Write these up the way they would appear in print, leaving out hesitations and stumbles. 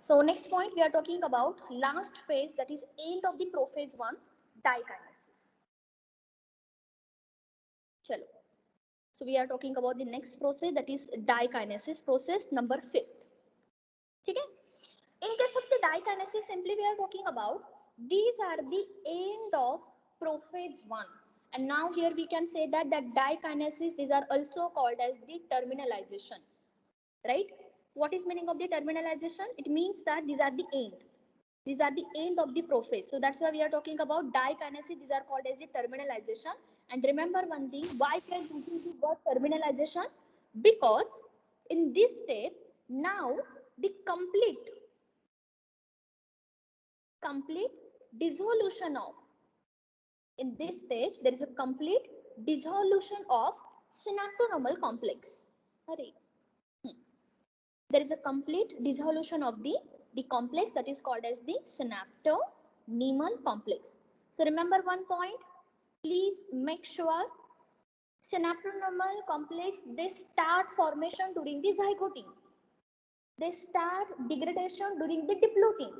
So next point, we are talking about last phase, that is end of the prophase 1, dikinesis. Chalo. So we are talking about the next process, that is dikinesis, process number 5. Okay? In case of the dikinesis, simply we are talking about these are the end of prophase 1. And now here we can say that dikinesis, these are also called as the terminalization. Right? What is meaning of the terminalization? It means that these are the end. These are the end of the prophase. So that's why we are talking about dikinesis. These are called as the terminalization. And remember one thing, why we are using the word terminalization? Because in this step, now the complete dissolution of, in this stage, there is a complete dissolution of synaptonormal complex. Hurry. There is a complete dissolution of the complex that is called as the synaptonemal complex. So remember one point, please make sure synaptonemal complex, they start formation during the zygoting. They start degradation during the diploting,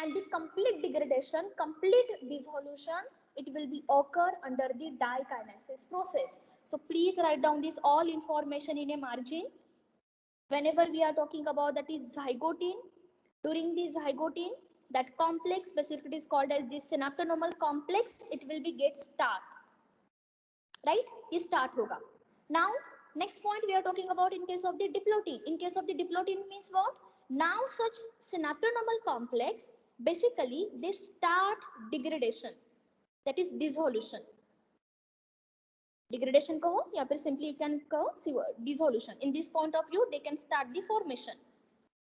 and the complete degradation, complete dissolution, it will be occur under the dikinesis process. So please write down this all information in a margin. Whenever we are talking about that is zygotin, during the zygotin, that complex, basically it is called as the synaptonormal complex, it will be get start, right? This start hoga. Now next point we are talking about in case of the diplotin. In case of the diplotin means what? Now such synaptonormal complex, basically they start degradation, that is dissolution. Degradation कहो या फिर simply you can कहो dissolution. In this point of view, they can start the formation.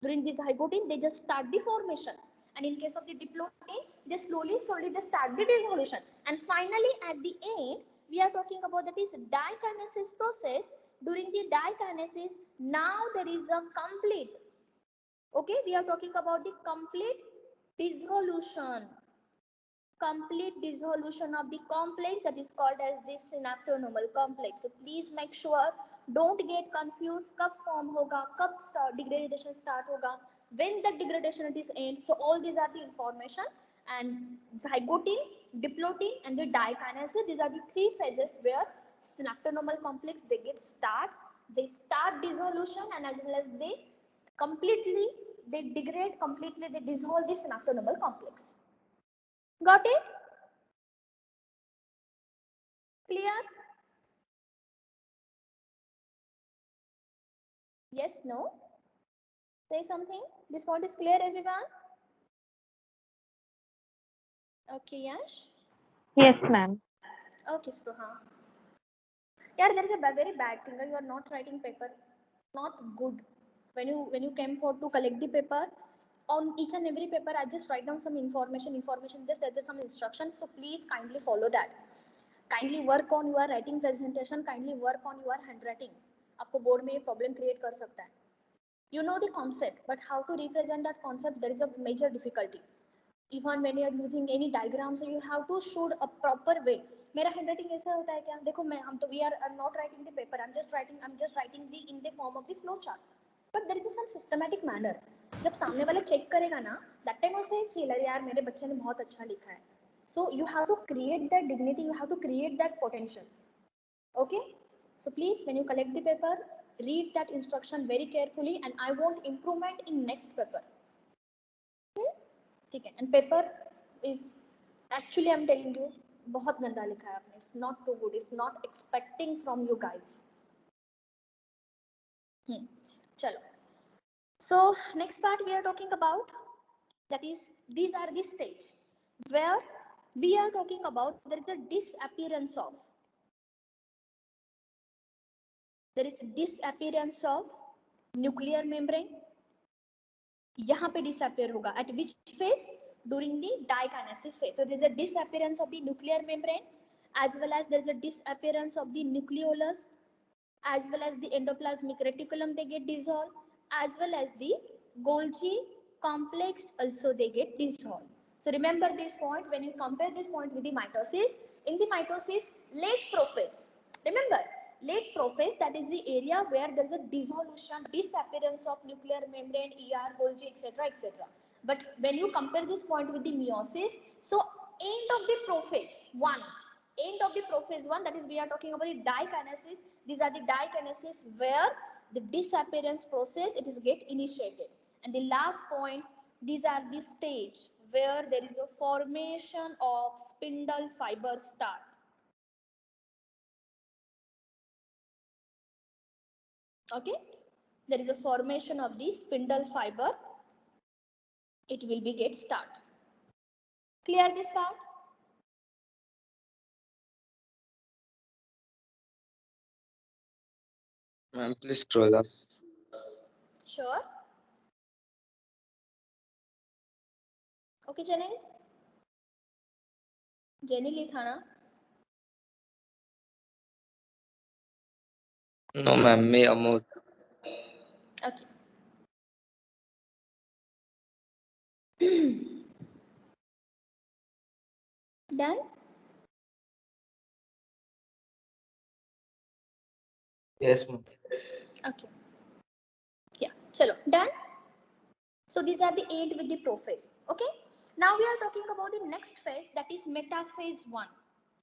During the zygotin, they just start the formation. And in case of the diplotin, they slowly they start the dissolution. And finally, at the end, we are talking about that is dikinesis process. During the dikinesis, now there is a complete, okay, we are talking about the complete dissolution of the complex that is called as the synaptonormal complex. So please make sure, don't get confused, kab form hoga, kab degradation start hoga, when the degradation is end. So all these are the information, and zygotin, diplotin and the dikinesis, these are the 3 phases where synaptonormal complex, they get start, they start dissolution, and as well as they completely, they degrade completely, they dissolve the synaptonormal complex. Got it? Clear? Yes, no? Say something. This point is clear, everyone? Okay, Yash? Yes, ma'am. Okay, Spruha. Yeah, there is a very bad thing. You are not writing paper. Not good. When you came for to collect the paper, on each and every paper, I just write down some information. There's some instructions. So please kindly follow that. Kindly work on your writing presentation. Kindly work on your handwriting. आपको board में ये problem create कर सकता है. You know the concept, but how to represent that concept, there is a major difficulty. Even when you are using any diagram, so you have to show a proper way. मेरा handwriting ऐसा होता है क्या? देखो मैं हम तो I'm not writing the paper. I'm just writing the in the form of the flow chart. But there is some systematic manner. जब सामने वाला check करेगा ना, that time also it's feel यार मेरे बच्चे ने बहुत अच्छा लिखा है. So you have to create that dignity. You have to create that potential. Okay? So please, when you collect the paper, read that instruction very carefully, and I want improvement in next paper. Okay? And paper is, actually I'm telling you, बहुत गंदा लिखा है आपने. It's not too good. It's not expecting from you guys. चलो. So next part we are talking about, that is, these are the stage where we are talking about there is a disappearance of. There is disappearance of nuclear membrane. यहाँ पे disappear होगा. At which phase? During the dikinesis phase. So there is a disappearance of the nuclear membrane, as well as there is a disappearance of the nucleolus, as well as the endoplasmic reticulum, they get dissolved, as well as the Golgi complex also they get dissolved. So remember this point when you compare this point with the mitosis. In the mitosis, late prophase. Remember, Late prophase, that is the area where there is a dissolution, disappearance of nuclear membrane, ER, Golgi, etc., etc. But when you compare this point with the meiosis, so end of the prophase one, end of the prophase one, that is we are talking about the dikinesis. These are the dikinesis where the disappearance process it is get initiated. And the last point, these are the stage where there is a formation of spindle fiber start. Okay, there is a formation of the spindle fiber, it will be get start. Clear this part? Ma'am, please scroll up. Sure. Okay, Jenny लिखा ना? No, ma'am, me Amod. Okay. Done? Yes, ma'am. Okay. Yeah, chalo, done? So these are the 8 with the prophase. Okay. Now we are talking about the next phase, that is metaphase 1.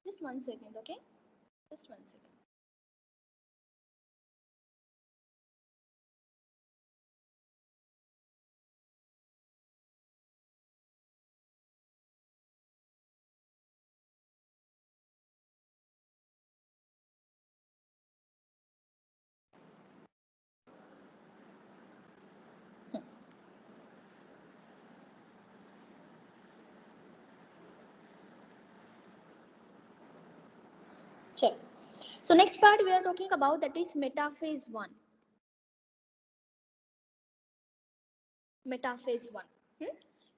Just 1 second, okay? Just 1 second. Chalo. So next part we are talking about, that is metaphase 1. Metaphase 1.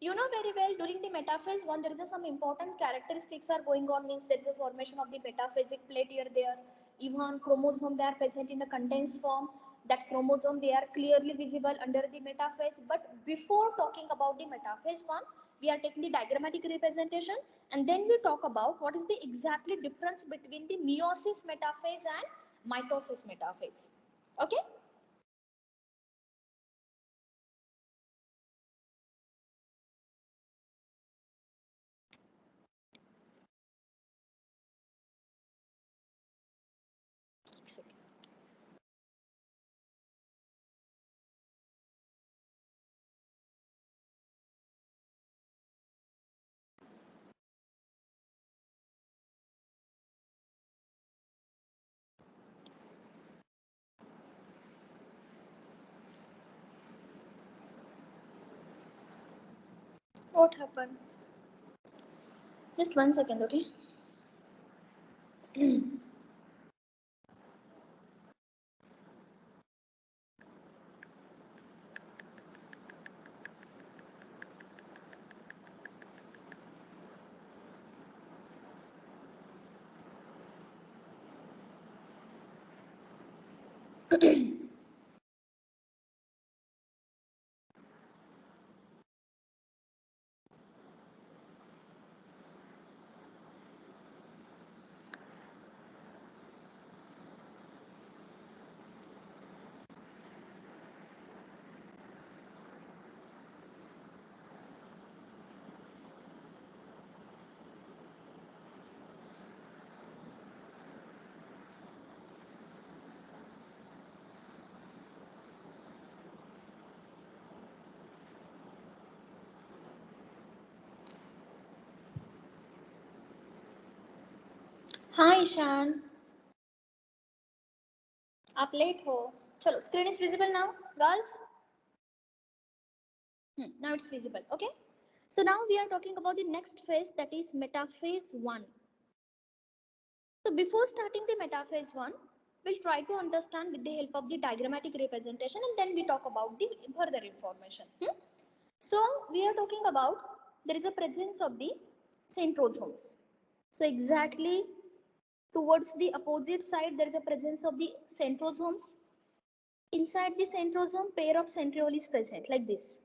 You know very well, during the metaphase 1 there is some important characteristics are going on, means there is a formation of the metaphasic plate here, there even chromosome they are present in the condensed form. That chromosome they are clearly visible under the metaphase. But before talking about the metaphase 1, we are taking the diagrammatic representation, and then we talk about what is the exactly difference between the meiosis metaphase and mitosis metaphase. Okay. What happened? Just 1 second, okay? हाँ ईशान, आप late हो. चलो, screen is visible now, girls. Now it's visible. Okay. So now we are talking about the next phase, that is metaphase 1. So before starting the metaphase 1, we'll try to understand with the help of the diagrammatic representation, and then we talk about the further information. So we are talking about, there is a presence of the centrosomes. So exactly towards the opposite side, there is a presence of the centrosomes. Inside the centrosome, pair of centrioles present, like this.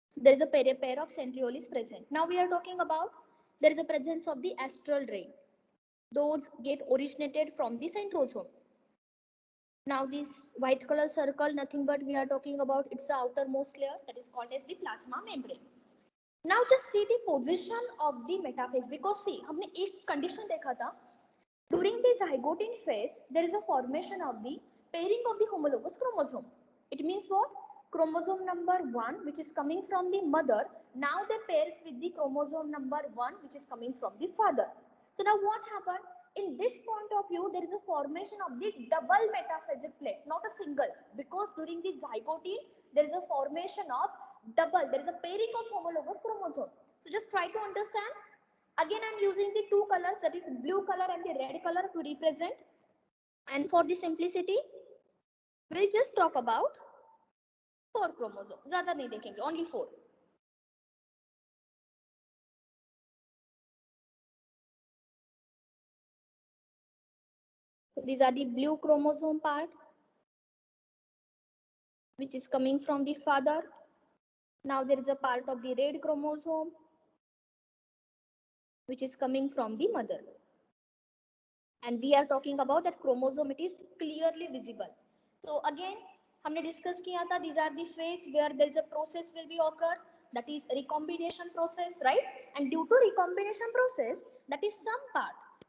So there is a pair of centrioles present. Now we are talking about, there is a presence of the astral ray. Those get originated from the centrosome. Now this white color circle, nothing but we are talking about, it's the outermost layer that is called as the plasma membrane. Now just see the position of the metaphase, because see हमने एक condition देखा था, during the zygote phase there is a formation of the pairing of the homologous chromosome. It means what? Chromosome number 1 which is coming from the mother, now they pairs with the chromosome number 1 which is coming from the father. So now what happened? In this point of view, there is a formation of the double metaphasic plate, not a single, because during the zygote there is a formation of double, there is a pairing of homologous chromosome. So just try to understand. Again, I am using the two colors, that is blue color and the red color, to represent. And for the simplicity, we'll just talk about 4 chromosomes. ज़्यादा नहीं देखेंगे, only 4. So these are the blue chromosome part, which is coming from the father. Now there is a part of the red chromosome, which is coming from the mother. And we are talking about that chromosome, it is clearly visible. So again, हमने discuss किया था, these are the phase where there is a process will be occur, that is recombination process, right? And due to recombination process, that is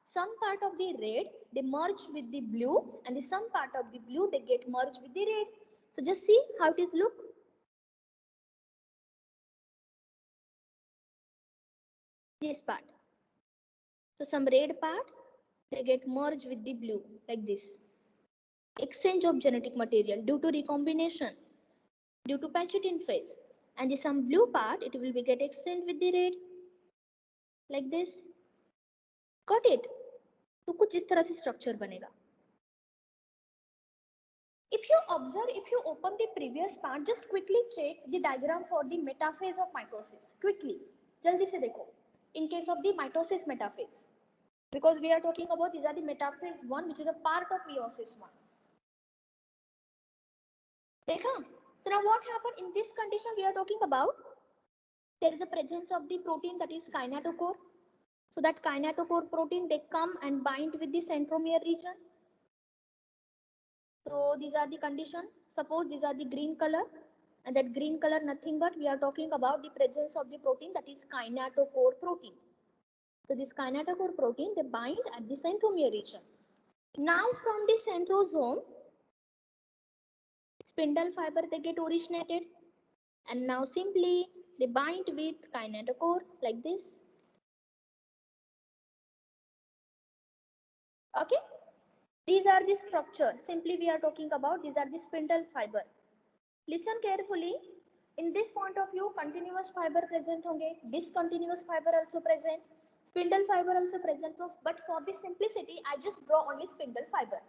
some part of the red they merge with the blue, and the some part of the blue they get merged with the red. So just see how it is look. This part. So some red part they get merged with the blue like this. Exchange of genetic material due to recombination, due to Pachydin phase, and the some blue part it will be get exchanged with the red like this. Got it? तो कुछ इस तरह से structure बनेगा. If you observe, if you open the previous part, just quickly check the diagram for the metaphase of mitosis. Quickly, जल्दी से देखो. In case of the mitosis metaphase, because we are talking about these are the metaphase 1, which is a part of meiosis 1. देखा? So now what happened in this condition? We are talking about there is a presence of the protein, that is kinetochore. So that kinetochore protein they come and bind with the centromere region. So these are the condition. Suppose these are the green color, and that green color nothing but we are talking about the presence of the protein, that is kinetochore protein. So this kinetochore protein they bind at the centromere region. Now from the centrosome, spindle fiber they get originated, and now simply they bind with kinetochore like this. Okay, these are the structure. Simply we are talking about these are the spindle fiber. Listen carefully. In this point of view, continuous fiber present honge, discontinuous fiber also present, spindle fiber also present. But for the simplicity, I just draw only spindle fiber.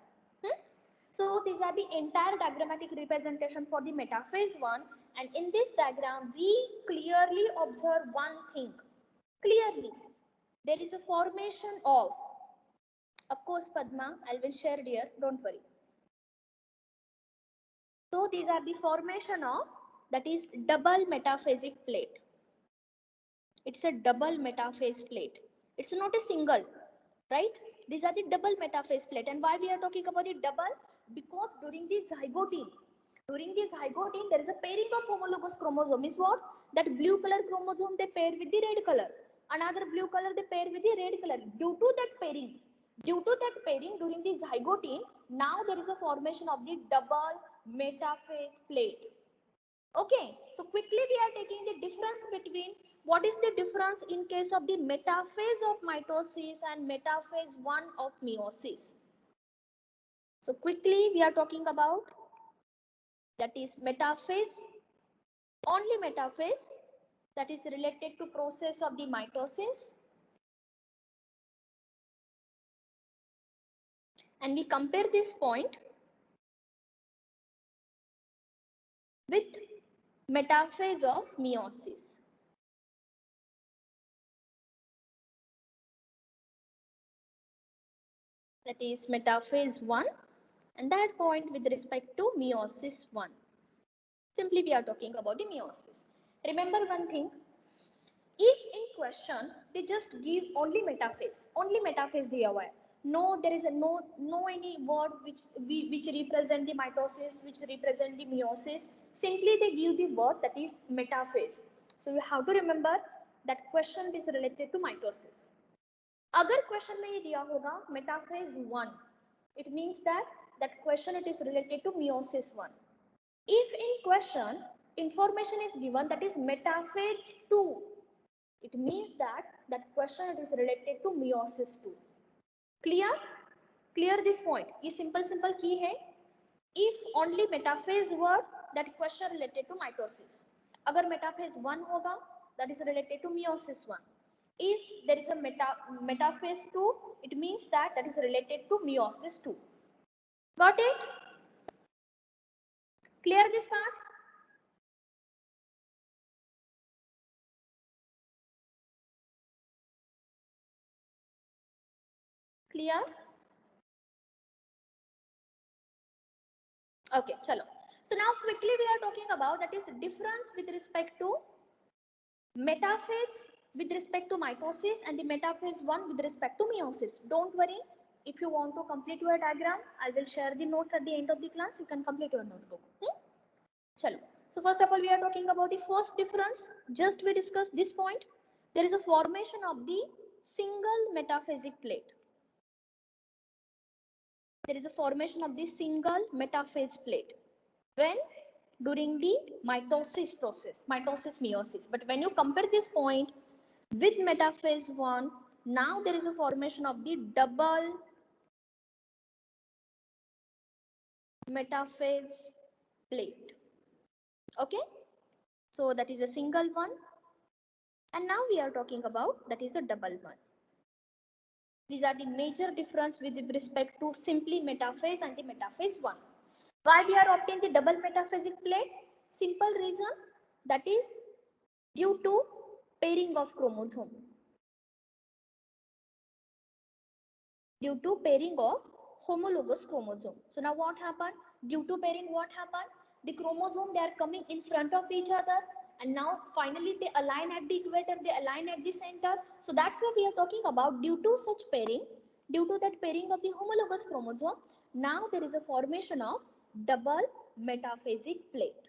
So these are the entire diagrammatic representation for the metaphase 1, and in this diagram we clearly observe one thing. Clearly, there is a formation of course Padma, I will share here, don't worry. So these are the formation of, that is double metaphasic plate. It's a double metaphase plate. It's not a single, right? These are the double metaphase plate. And why we are talking about the double? Because during the zygote, there is a pairing of homologous chromosome. Means what? That blue color chromosome they pair with the red color. Another blue color they pair with the red color. Due to that pairing during the zygote, now there is a formation of the double metaphase plate. Okay, so quickly we are taking the difference between what is the difference in case of the metaphase of mitosis and metaphase 1 of meiosis. So quickly we are talking about, that is metaphase, only metaphase, that is related to process of the mitosis. And we compare this point with metaphase of meiosis. That is metaphase 1, and that point with respect to meiosis 1. Simply we are talking about the meiosis. Remember one thing, if in question they just give only metaphase दिया हुआ है, No, there is a no any word which represent the mitosis, which represent the meiosis. Simply they give the word that is metaphase. So you have to remember that question is related to mitosis. अगर question में ये दिया होगा metaphase 1, it means that question it is related to meiosis 1. If in question information is given that is metaphase 2, it means that question it is related to meiosis 2. Clear this point. ये simple key है. If only metaphase word, that question related to mitosis. अगर metaphase 1 होगा, that is related to meiosis 1. If there is a metaphase 2, it means that is related to meiosis 2. Got it? Clear this part? Clear? Okay, chalo. So now quickly we are talking about that is the difference with respect to metaphase with respect to mitosis and the metaphase 1 with respect to meiosis. Don't worry, if you want to complete your diagram, I will share the notes at the end of the class. You can complete your notebook. Chalo. So first of all, we are talking about the first difference. Just we discussed this point. There is a formation of the single metaphasic plate. There is a formation of the single metaphase plate. When? During the mitosis process, mitosis meiosis. But when you compare this point with metaphase 1, now there is a formation of the double metaphase plate. Okay, so that is a single one, and now we are talking about that is a double one. These are the major difference with respect to simply metaphase and the metaphase 1. Why we are obtaining the double metaphasic plate? Simple reason, that is due to pairing of chromosome. Due to pairing of homologous chromosome. So now what happened? Due to pairing, what happened? The chromosome, they are coming in front of each other, and now finally they align at the equator, they align at the center. So that's why we are talking about due to such pairing, due to that pairing of the homologous chromosome, now there is a formation of double metaphasic plate.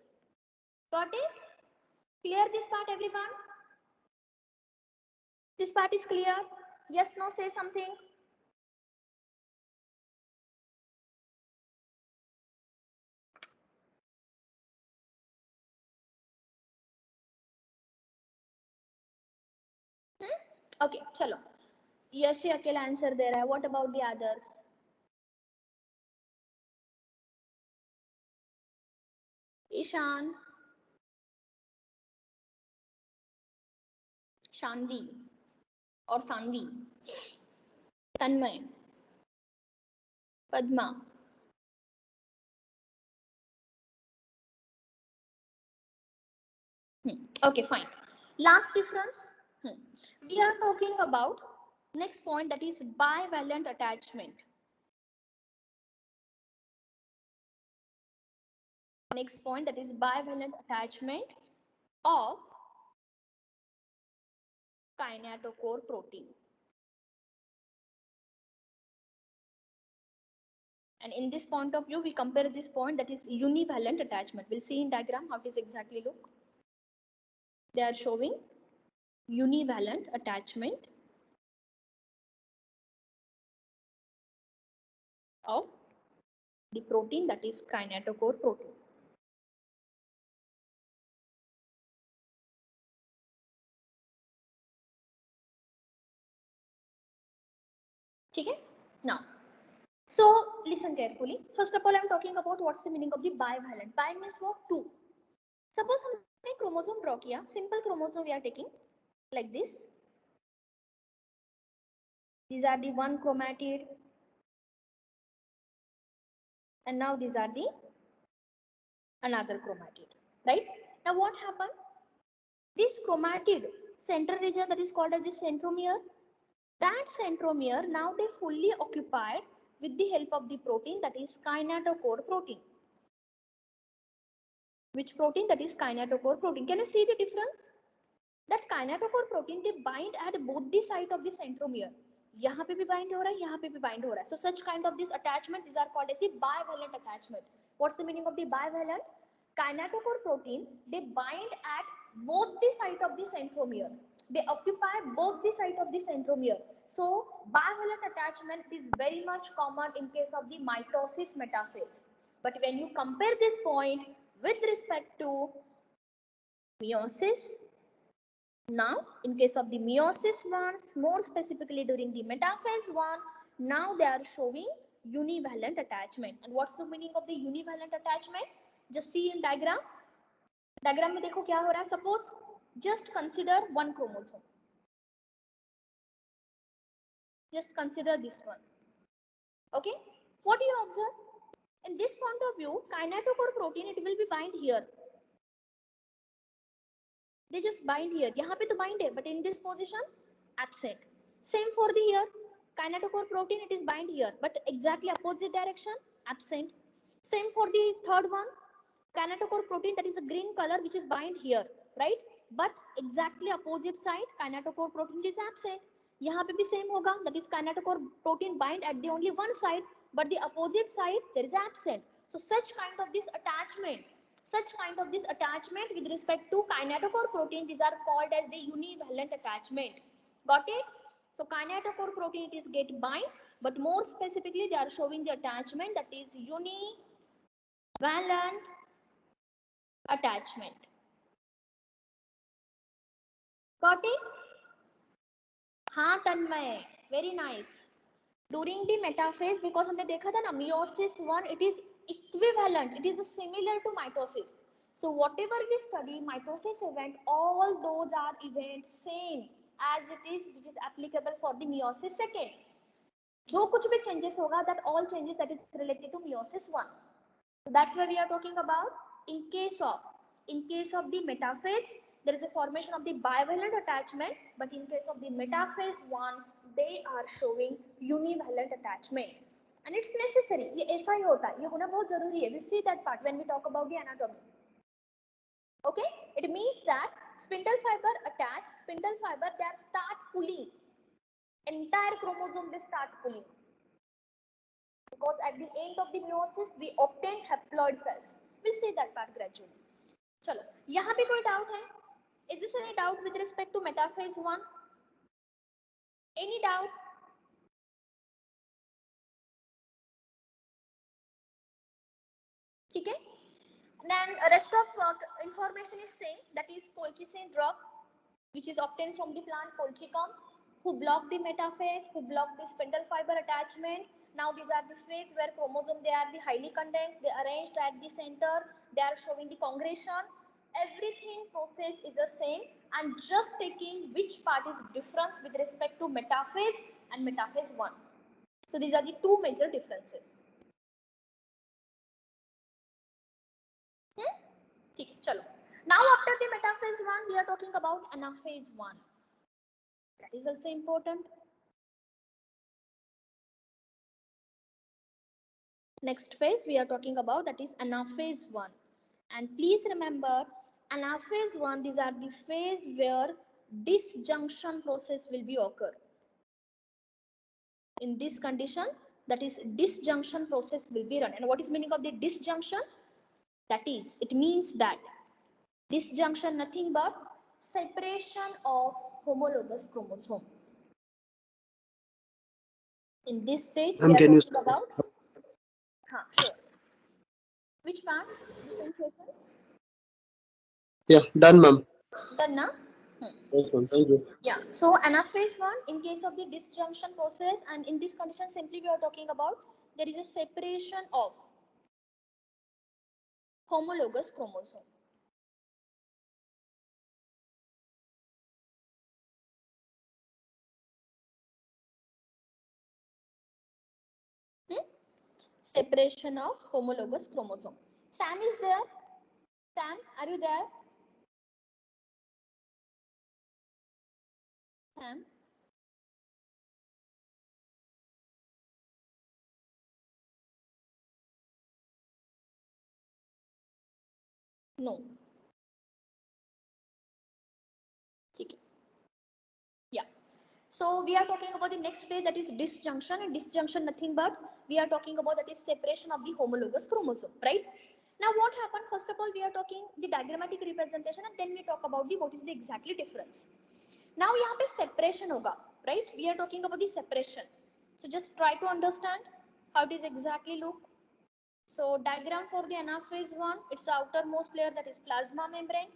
Got it? Clear this part, everyone? This part is clear? Yes, no, say something. Okay, chalo. Yashi अकेला answer दे रहा है. What about the others? Ishan, Shanvi और सानवी, तन्मय, Padma. Okay, fine. Last difference. We are talking about next point, that is bivalent attachment. Next point, that is bivalent attachment of kinetochore protein. And in this point of view, we compare this point, that is univalent attachment. We'll see in diagram how it is exactly look. They are showing univalent attachment of the protein, that is kinetochore protein. Okay? Now, so listen carefully. First of all, I'm talking about what's the meaning of the bivalent. Bi means what? Two. Suppose हमने chromosome draw किया, simple chromosome we are taking like this. These are the one chromatid, and now these are the another chromatid, right? Now what happened? This chromatid center region, that is called as the centromere. That centromere, now they fully occupied with the help of the protein, that is kinetochore protein. Which protein? That is kinetochore protein. Can you see the difference? That kinetochore protein, they bind at both the side of the centromere. यहाँ पे भी bind हो रहा है, यहाँ पे भी bind हो रहा है. So such kind of this attachment, these are called as the bivalent attachment. What's the meaning of the bivalent? Kinetochore protein, they bind at both the site of the centromere. They occupy both the site of the centromere. So bivalent attachment is very much common in case of the mitosis metaphase. But when you compare this point with respect to meiosis, now in case of the meiosis ones, more specifically during the metaphase one, now they are showing univalent attachment. And what's the meaning of the univalent attachment? Just see in diagram. Diagram में देखो क्या हो रहा है. Suppose just consider one chromosome. Just consider this one. Okay, what do you observe? In this point of view, kinetochore protein, it will be bind here. They just bind here. यहाँ पे तो bind है, but in this position, absent. Same for the here. Kinetochore protein, it is bind here, but exactly opposite direction, absent. Same for the third one. Kinetochore protein, that is the green color, which is bind here, right? But exactly opposite side, kinetochore protein is absent. यहाँ पे भी same होगा, that is kinetochore protein bind at the only one side, but the opposite side there is absent. So such kind of this attachment with respect to kinetochore protein, these are called as the univalent attachment. Got it? So kinetochore protein, it is get bind, but more specifically they are showing the attachment, that is univalent attachment. Got it? हाँ तन्मय, very nice. During the metaphase, because हमने देखा था ना, meiosis one, it is equivalent, it is similar to mitosis. So whatever we study mitosis event, all those are events same as it is, which is applicable for the meiosis second. जो कुछ भी changes होगा, that all changes that is related to meiosis one. So that's why we are talking about in case of the metaphase, there is a formation of the bivalent attachment, but in case of the metaphase one, they are showing univalent attachment. And it's necessary. ये ऐसा ही होता है, ये होना बहुत जरूरी है. We see that part when we talk about the anatomy. Okay, it means that spindle fiber attached, spindle fiber, they start pulling. Entire chromosome they start pulling. Because at the end of the meiosis we obtain haploid cells. We'll see that part gradually. चलो, यहाँ पे कोई doubt है? Is this any doubt with respect to metaphase one? Any doubt? ठीक है? Then rest of information is same. That is colchicine drug, which is obtained from the plant colchicum, who block the metaphase, who block the spindle fiber attachment. Now these are the phase where chromosome, they are the highly condensed, they arranged at the center, they are showing the congregation. Everything process is the same, and just taking which part is different with respect to metaphase and metaphase one. So these are the two major differences. ठीक है, चलो. Now after the metaphase one, we are talking about anaphase one. That is also important. Next phase we are talking about, that is anaphase one. And please remember, anaphase one, these are the phase where disjunction process will be occur. In this condition, that is disjunction process will be run. And what is meaning of the disjunction? That is, it means that disjunction nothing but separation of homologous chromosome. In this stage, we are talking about. Sure. Which part? Differentiation? Yeah, done, ma'am. Done now? Yes, ma'am. Thank you. Yeah. So anaphase one, in case of the disjunction process, and in this condition, simply we are talking about there is a separation of homologous chromosome. Separation of homologous chromosome. Sam is there? Sam, are you there? Sam? No. ठीक है. Yeah. So we are talking about the next phase, that is disjunction. And disjunction nothing but we are talking about that is separation of the homologous chromosome, right? Now what happened, first of all we are talking the diagrammatic representation and then we talk about the what is the exactly difference. Now यहाँ पे separation होगा, right? We are talking about the separation. So just try to understand how it is exactly look. So diagram for the anaphase one, it's the outermost layer, that is plasma membrane.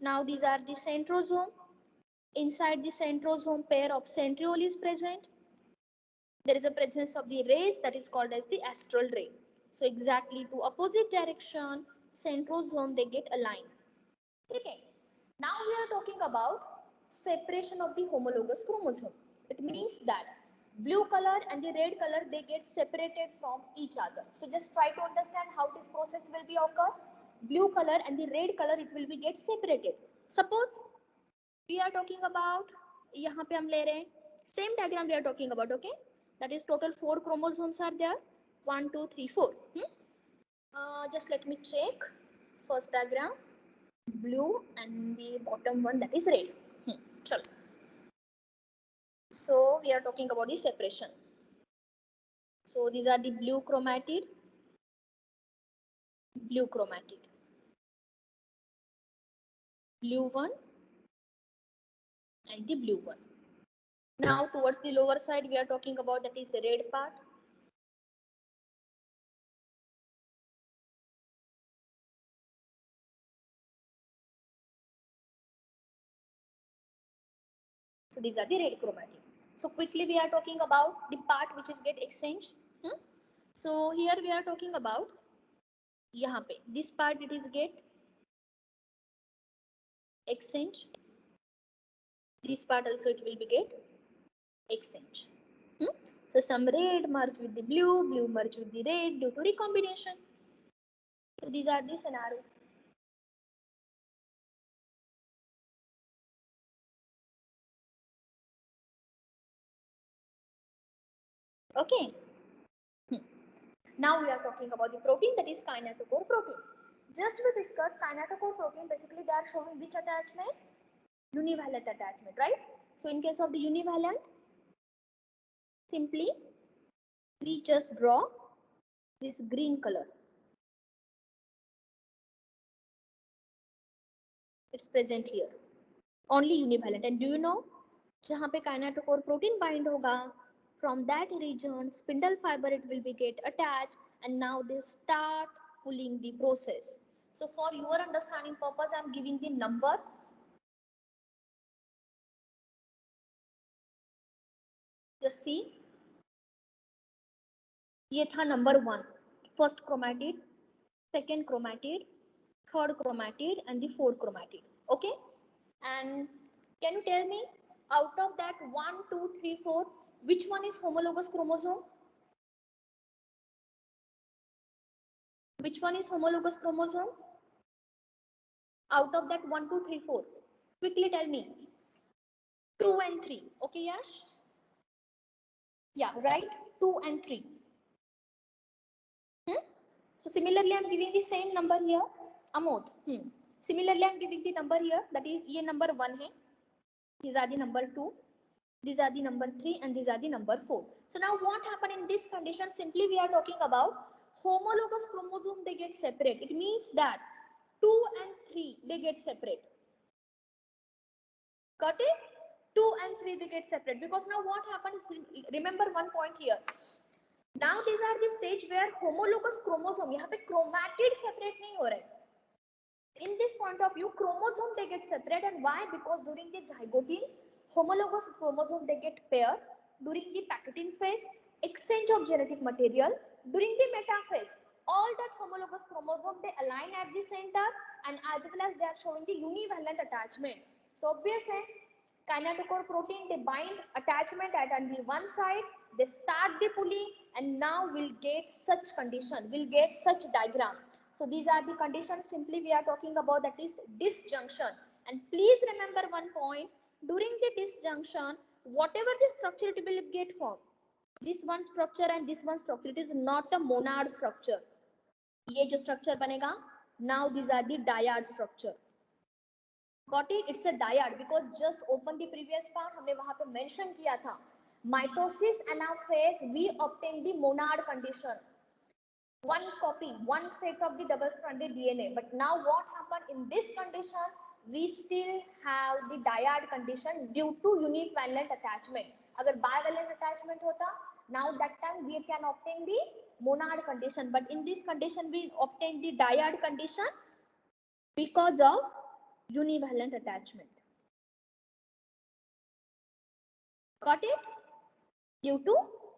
Now these are the centrosome. Inside the centrosome, pair of centriole is present. There is a presence of the rays that is called as the astral ray. So exactly to opposite direction, centrosome they get aligned. Okay. Now we are talking about separation of the homologous chromosome. It means that blue color and the red color they get separated from each other. So just try to understand how this process will be occur. Blue color and the red color it will be get separated. Suppose we are talking about, यहाँ पे हम ले रहे हैं same diagram we are talking about, okay? That is total 4 chromosomes are there, 1 2 3 4. Just let me check. First diagram blue and the bottom one that is red. Chalo. So we are talking about the separation. So these are the blue chromatid, blue one and the blue one. Now towards the lower side we are talking about that is the red part. So these are the red chromatid. So quickly we are talking about the part which is get exchanged. So here we are talking about यहाँ पे this part it is get exchange. This part also it will be get exchange. So some red merge with the blue, blue merge with the red due to recombination. So these are the scenario. Okay. Now we are talking about the protein, that is kinetochore protein. Just we discussed kinetochore protein. Basically, they are showing which attachment? Univalent attachment, right? So in case of the univalent, simply we just draw this green color. It's present here. Only univalent. And do you know, जहाँ पे kinetochore protein bind होगा, from that region, spindle fiber it will be get attached, and now they start pulling the process. So for your understanding purpose, I am giving the number. Just see. ये था number 1, first chromatid, second chromatid, third chromatid, and the fourth chromatid. Okay. And can you tell me, out of that 1, 2, 3, 4, which one is homologous chromosome? Which one is homologous chromosome? Out of that 1, 2, 3, 4. Quickly tell me. 2 and 3. Okay, Yash? Yeah, right? 2 and 3. So similarly, I'm giving the same number here. Amod. Similarly, I'm giving the number here. That is, ये number 1 है. These are the number 2. These are the number 3 and these are the number 4. So now what happened in this condition? Simply we are talking about homologous chromosome, they get separate. It means that 2 and 3, they get separate. Got it? 2 and 3, they get separate. Because now what happens, remember one point here. Now these are the stage where homologous chromosome, यहाँ पे chromatid separate नहीं हो रहे. In this point of view, chromosome they get separate, and why? Because during the zygote, homologous chromosome they get paired. During the packaging phase, exchange of genetic material. During the metaphase, all that homologous chromosome they align at the center, and as well as they are showing the univalent attachment. So obviously, kinetochore protein they bind attachment at only one side. They start the pulling, and now we'll get such condition. We'll get such diagram. So these are the conditions simply we are talking about, that is disjunction. And please remember one point, during the disjunction, whatever the structure it will get formed, this one structure and this one structure, it is not a monad structure. ये जो structure बनेगा, now these are the dyad structure. Got it? It's a dyad because just open the previous part, हमने वहां पे mention किया था mitosis anaphase we obtain the monad condition, one copy, one set of the double stranded DNA. But now what happened in this condition? We still have the dyad condition due to univalent attachment. अगर bivalent attachment होता, now that time we can obtain the monad condition. But in this condition we obtain the dyad condition because of univalent attachment. Got it? Due to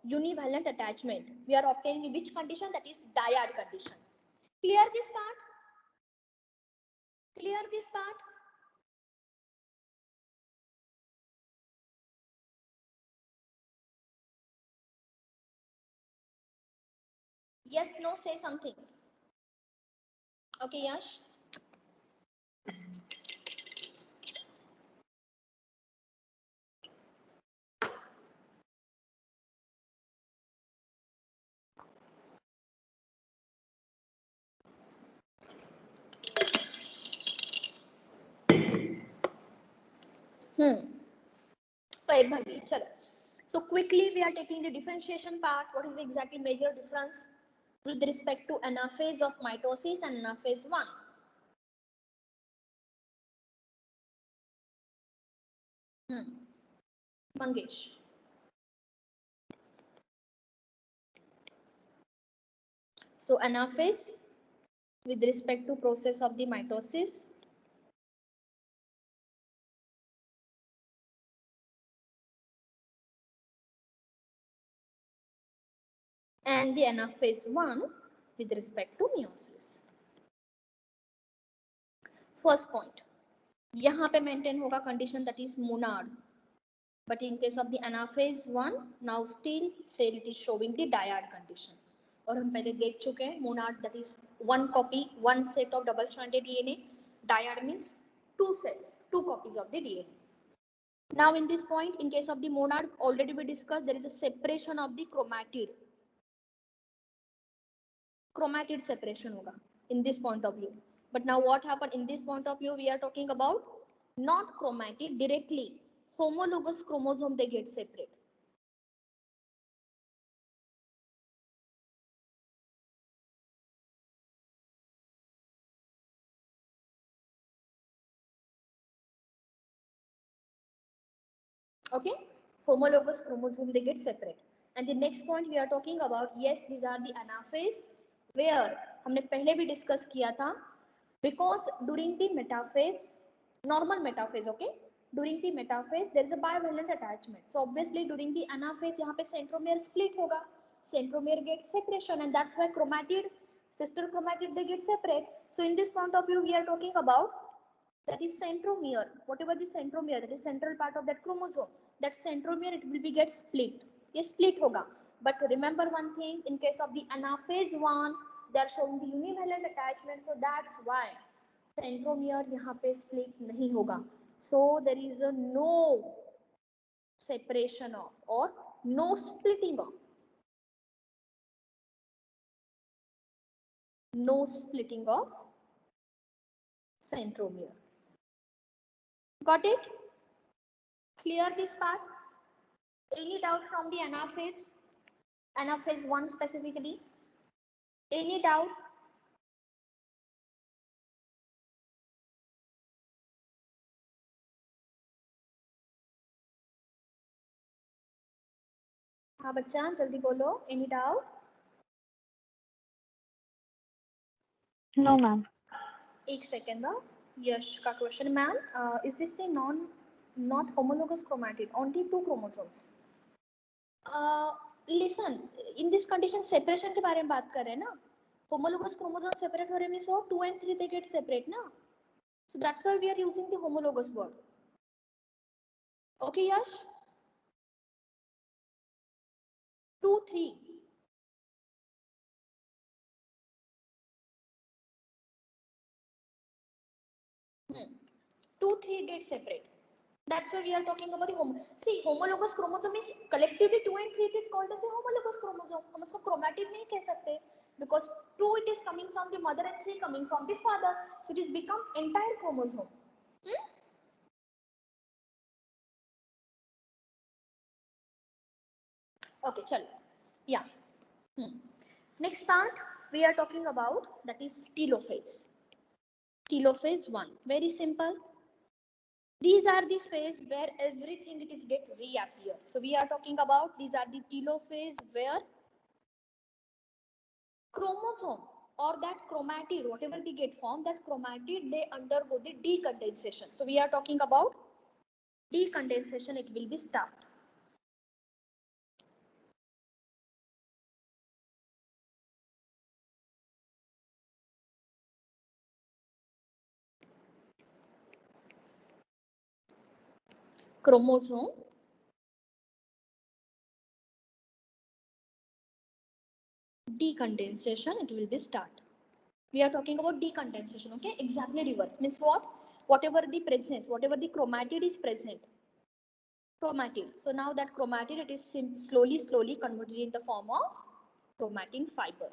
univalent attachment, we are obtaining which condition? That is dyad condition. Clear this part? Clear this part? Yes, no, say something. Okay, Yash. Fine, Bhagi. Chalo. So quickly we are taking the differentiation part. What is the exactly major difference with respect to anaphase of mitosis and anaphase 1? Mangesh. So anaphase with respect to process of the mitosis and the anaphase 1 with respect to meiosis. First point, यहाँ पे maintain होगा condition that is monad, but in case of the anaphase 1 now still say it is showing the dyad condition. और हम पहले देख चुके हैं monad that is one copy, one set of double stranded DNA. Dyad means two sets, two copies of the DNA. Now in this point, in case of the monad, already we discussed there is a separation of the chromatid. Chromatid separation hoga in this point of view. But now what happened in this point of view? We are talking about not chromatid, directly homologous chromosome they get separate. Okay, homologous chromosome they get separate. And the next point we are talking about, yes, these are the anaphase where हमने पहले भी discuss किया था, because during the metaphase, normal metaphase, okay, during the metaphase there is a bivalent attachment. So obviously during the anaphase यहाँ पे centromere split होगा, centromere gets separation, and that's why chromatid, sister chromatid they get separate. So in this point of view we are talking about that is centromere. Whatever the centromere, that is central part of that chromosome, that centromere it will be get split. ये split होगा. But remember one thing, in case of the anaphase 1 they are showing the univalent attachment, so that's why centromere यहाँ पे split नहीं होगा. So there is a no separation of or no splitting of. No splitting of centromere. Got it? Clear this part? Any doubt from the anaphase? Anaphase 1 specifically? Any doubt? हाँ बच्चा जल्दी बोलो. Any doubt? No, ma'am. एक second दा. यश का question, ma'am is this the not homologous chromatid, only two chromosomes? Listen, in this condition separation के बारे में बात कर रहे हैं ना. Homologous chromosome separate हो रहे means what? 2 and 3 they get separate ना. So that's why we are using the homologous word. Okay, Yash? 2, 3. Two, 3 get separate. That's why we are talking about the see, homologous chromosome is collectively 2 and 3 it is called as a homologous chromosome. हम उसको chromatid नहीं कह सकते because 2 it is coming from the mother and 3 coming from the father. So it is become entire chromosome. Okay, chalo. Yeah. Next part we are talking about, that is telophase. Telophase 1, very simple. These are the phase where everything it is get reappear. So we are talking about, these are the telophase where chromosome or that chromatid, whatever they get formed, that chromatid they undergo the decondensation. So we are talking about decondensation, it will be start. Chromosome decondensation, it will be start. We are talking about decondensation, okay? Exactly reverse means what? Whatever the presence, whatever the chromatid is present, chromatid. So now that chromatid, it is slowly converted in the form of chromatin fiber.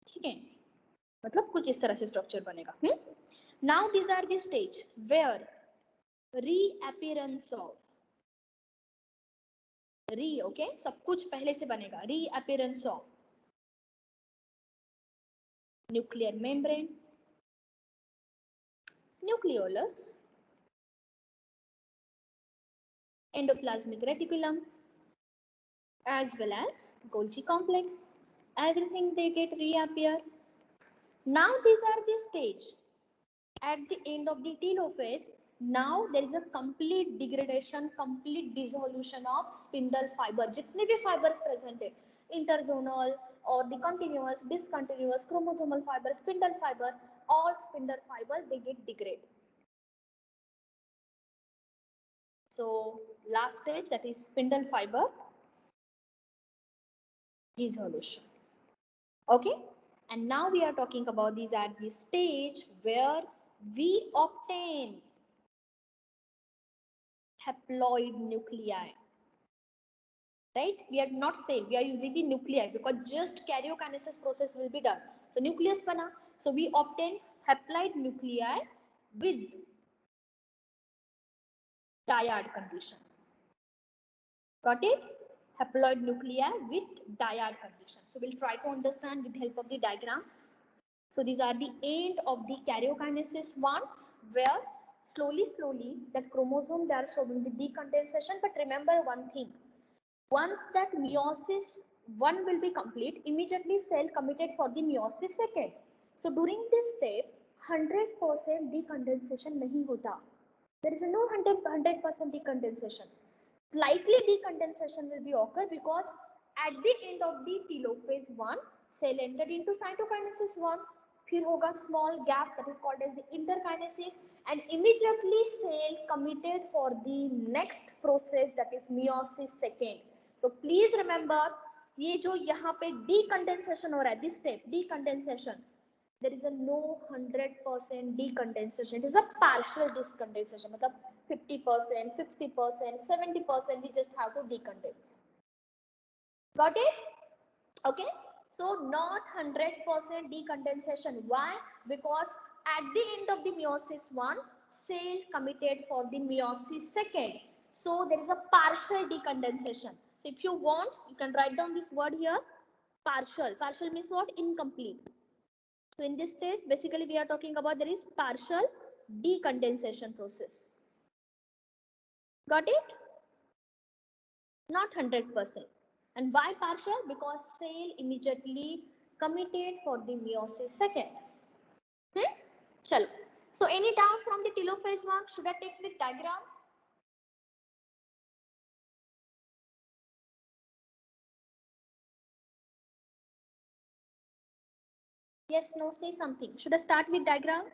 ठीक है, मतलब कुछ इस तरह से structure बनेगा. Now these are the stage where reappearance of okay, सब कुछ पहले से बनेगा. Reappearance of nuclear membrane, nucleolus, endoplasmic reticulum, as well as Golgi complex. Everything they get reappear. Now these are the stage at the end of the telophase. Now there is a complete degradation, complete dissolution of spindle fiber. जितने भी fibers present है, interzonal or the continuous, discontinuous, chromosomal fiber, spindle fiber, all spindle fiber they get degrade. So last stage, that is spindle fiber dissolution. Okay, and now we are talking about, these are the stage where we obtain haploid nuclei. Right? We are not saying we are using the nuclei because just karyokinesis process will be done. So nucleus bana. So we obtain haploid nuclei with dyad condition. Got it? Haploid nuclei with dyad condition. So we'll try to understand with the help of the diagram. So these are the end of the karyokinesis one, where slowly that chromosome they are showing the decondensation. But remember one thing, once that meiosis one will be complete, immediately cell committed for the meiosis second. So during this step, 100% decondensation nahi hota. There is a no 100% decondensation. Slightly decondensation will be occur because at the end of the telophase 1, cell entered into cytokinesis 1, फिर होगा small gap, that is called as the interkinesis, and immediately cell committed for the next process, that is meiosis second. So please remember, ये जो यहाँ पे decondensation हो रहा है, this step decondensation, there is a no 100% decondensation. It is a partial decondensation. मतलब 50%, 60%, 70%, we just have to decondense. Got it? Okay. So not 100% decondensation. Why? Because at the end of the meiosis 1, cell committed for the meiosis second. So there is a partial decondensation. So if you want, you can write down this word here. Partial. Partial means what? Incomplete. So in this stage, basically we are talking about there is partial decondensation process. Got it? Not 100%. And why partial? Because cell immediately committed for the meiosis second. Chalo. So any doubt from the telophase one? Should I take the diagram? Yes, no, say something. Should I start with diagram?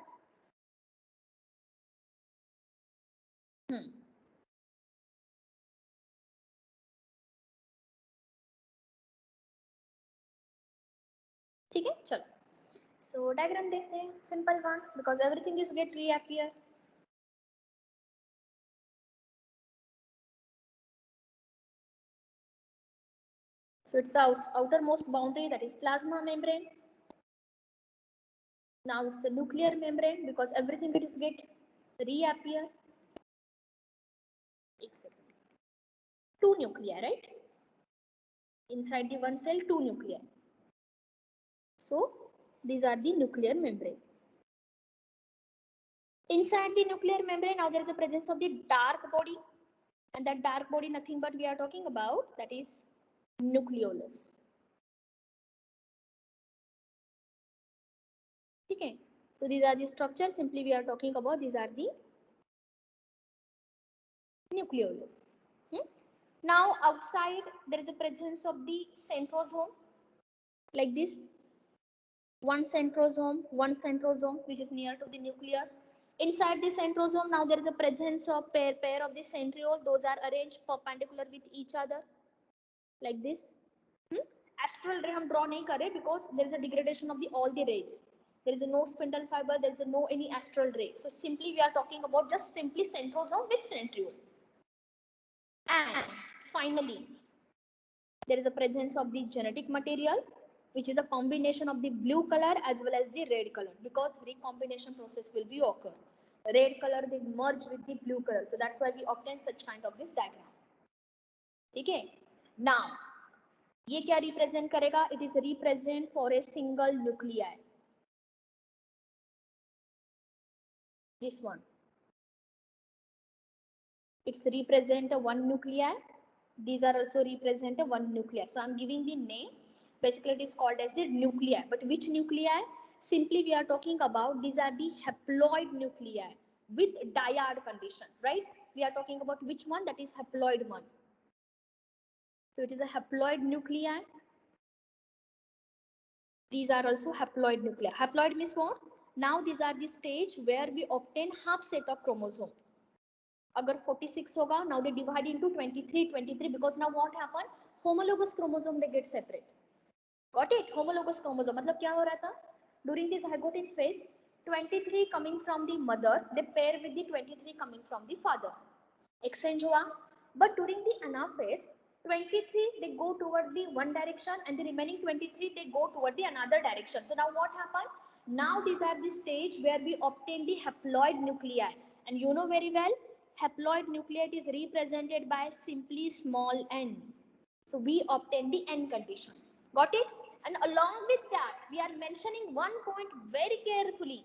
ठीक है, चलो. So diagram देखते हैं, simple one, because everything is get reappear. So it's the outermost boundary, that is plasma membrane. Now it's a nuclear membrane because everything it is get reappear. two nuclei, right? Inside the one cell, two nuclei. So these are the nuclear membrane. Inside the nuclear membrane, now there is a presence of the dark body, and that dark body nothing but we are talking about, that is nucleolus. Okay, so these are the structures simply we are talking about. These are the nucleolus. Now outside there is a presence of the centrosome, like this. One centrosome which is near to the nucleus. Inside the centrosome, now there is a presence of pair of the centriole. Those are arranged perpendicular with each other, like this. Astral ray हम draw नहीं करे because there is a degradation of the all the rays. There is no spindle fiber, there is no any astral ray. So simply we are talking about just simply centrosome with centriole. And finally, there is a presence of the genetic material, which is a combination of the blue color as well as the red color, because recombination process will be occur. Red color they merge with the blue color, so that's why we obtain such kind of this diagram. Okay. Now, ये क्या represent करेगा? It is represent for a single nuclei. This one. It's represent a one nuclei. These are also represent a one nuclei. So I'm giving the name. Basically, it is called as the nuclei. But which nuclei? Simply, we are talking about these are the haploid nuclei with dyad condition, right? We are talking about which one? That is haploid one. So it is a haploid nuclei. These are also haploid nuclei. Haploid means what? Now these are the stage where we obtain half set of chromosome. Agar 46 hoga, now they divide into 23 because now what happened? Homologous chromosome they get separate. Got it? Homologous chromosome. मतलब क्या हो रहा था? During the zygotic phase, 23 coming from the mother, they pair with the 23 coming from the father. Exchange हुआ. But during the anaphase, 23 they go toward the one direction and the remaining 23 they go toward the another direction. So now what happened? Now these are the stage where we obtain the haploid nuclei, and you know very well haploid nuclei is represented by simply small n. So we obtain the n condition. Got it? And along with that, we are mentioning one point very carefully.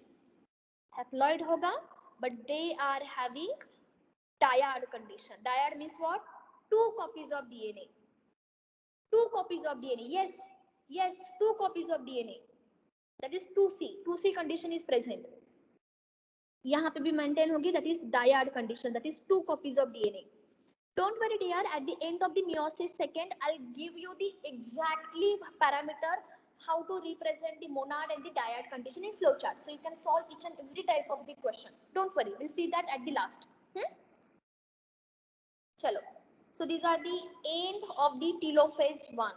Haploid hoga, but they are having dyad condition. Dyad means what? Two copies of DNA. Two copies of DNA. Yes, yes, two copies of DNA. That is 2C. 2C condition is present. यहाँ पे भी maintain होगी. That is dyad condition. That is two copies of DNA. Don't worry, dear. At the end of the meiosis second, I'll give you the exactly parameter how to represent the monad and the dyad condition in flowchart. So you can solve each and every type of the question. Don't worry. We'll see that at the last. Chalo. So these are the end of the telophase 1.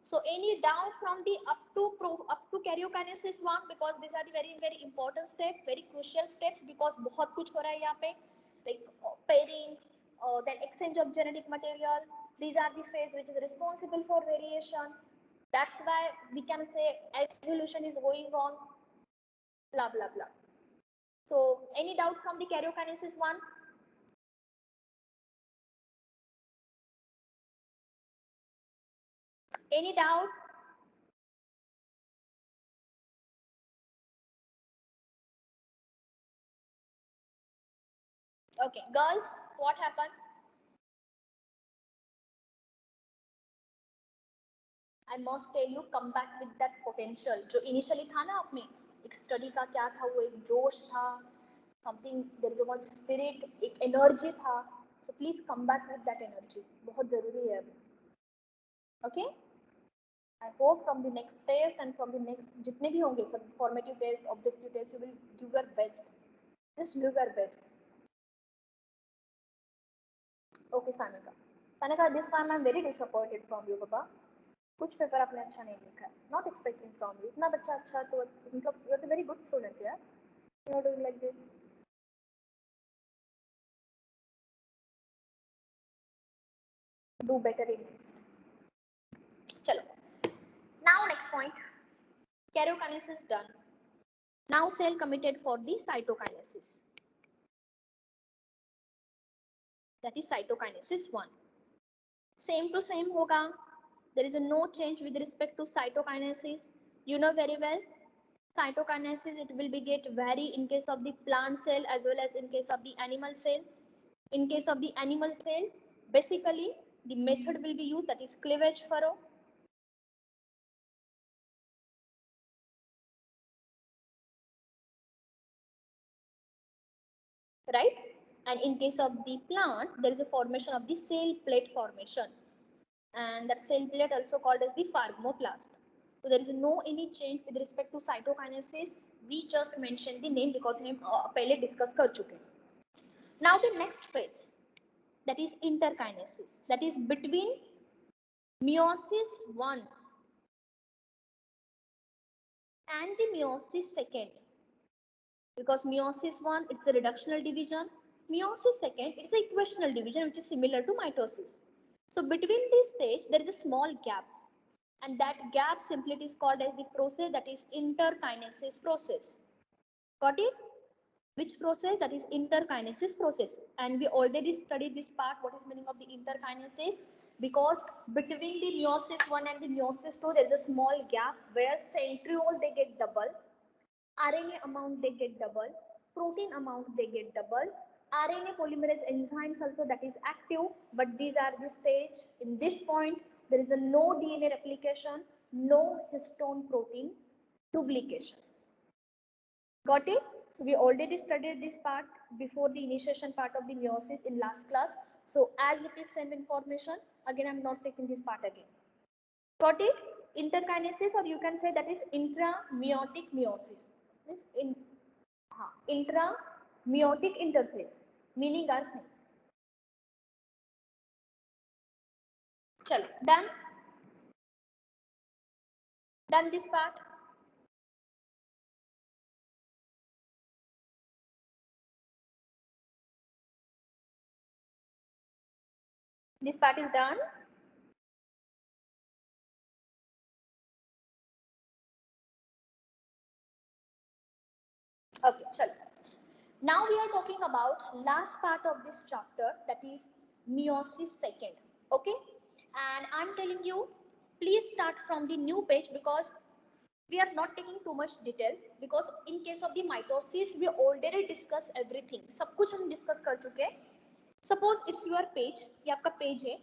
So any doubt from the up to karyokinesis 1, because these are the very important steps, very crucial steps, because बहुत कुछ हो रहा है यहाँ पे, like pairing, then exchange of genetic material. These are the phase which is responsible for variation. That's why we can say evolution is going on. Blah blah blah. So any doubt from the karyokinesis 1? Any doubt? Okay, girls, what happened? I must tell you, come back with that potential. जो initially था ना आप में, एक study का क्या था वो, एक जोश था, something, there is a one spirit, एक energy था. So please come back with that energy. बहुत जरूरी है अभी. Okay? I hope from the next test and from the next जितने भी होंगे सब formative test, objective test, you will give your best. Just give your best. Okay, Sanika. Sanika, this time I'm very disappointed from you, Papa. कुछ paper आपने अच्छा नहीं लिखा है. Not expecting from you. इतना बच्चा अच्छा तो मतलब you are a very good student, yeah. You are doing like this. Do better in next. चलो. Now next point. Karyokinesis done. Now cell committed for the cytokinesis. That is cytokinesis 1. Same to same होगा. There is a no change with respect to cytokinesis. You know very well. Cytokinesis, it will be get vary in case of the plant cell as well as in case of the animal cell. In case of the animal cell, basically the method will be used, that is cleavage furrow. Right? And in case of the plant, there is a formation of the cell plate formation. And that cell plate also called as the pharmoplast. So there is no any change with respect to cytokinesis. We just mentioned the name because हम पहले discuss कर चुके हैं. Now the next phase, that is interkinesis, that is between meiosis 1 and the meiosis 2. Because meiosis 1, it's a reductional division. Meiosis 2, it's a equational division which is similar to mitosis. So between this stage, there is a small gap. And that gap simply is called as the process, that is interkinesis process. Got it? Which process? That is interkinesis process. And we already studied this part, what is meaning of the interkinesis. Because between the meiosis 1 and the meiosis 2, there is a small gap where centriole they get double, RNA amount they get double, protein amount they get double, RNA polymerase enzymes also that is active, but these are the stage. In this point, there is a no DNA replication, no histone protein duplication. Got it? So we already studied this part before the initiation part of the meiosis in last class. So as it is same information, again I'm not taking this part again. Got it? Interkinesis, or you can say that is intrameiotic meiosis. This intrameiotic interface, meaning are same. Chalo, done? Done this part? This part is done. Okay, chalo. Now we are talking about last part of this chapter, that is meiosis 2. Okay, and I'm telling you, please start from the new page because we are not taking too much detail, because in case of the mitosis we already discussed everything. सब कुछ हम discuss कर चुके हैं. Suppose it's your page, ये आपका page है.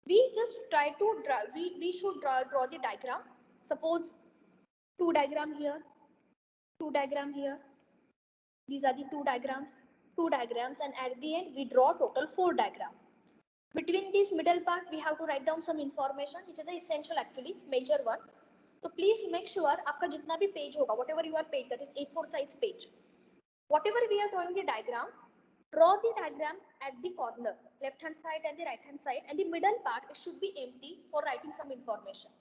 We just try to draw. We should draw the diagram. Suppose 2 diagram here, 2 diagram here. These are the 2 diagrams, and at the end we draw total 4 diagrams. Between this middle part, we have to write down some information, which is essential actually, major one. So please make sure आपका जितना भी page होगा, whatever your page, that is A4 size page, whatever we are drawing the diagram, draw the diagram at the corner, left hand side and the right hand side, and the middle part it should be empty for writing some information.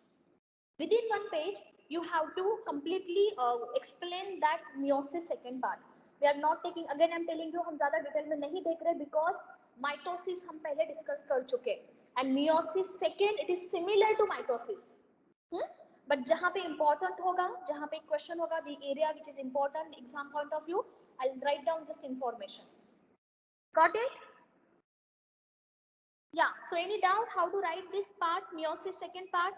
Within one page, you have to completely explain that meiosis 2 part. We are not taking, again I'm telling you, हम ज़्यादा detail में नहीं देख रहे because mitosis हम पहले discuss कर चुके, and meiosis 2 it is similar to mitosis. But जहाँ पे important होगा, जहाँ पे question होगा, the area which is important exam point of view, I'll write down just information. Got it? Yeah. So any doubt how to write this part, meiosis 2 part?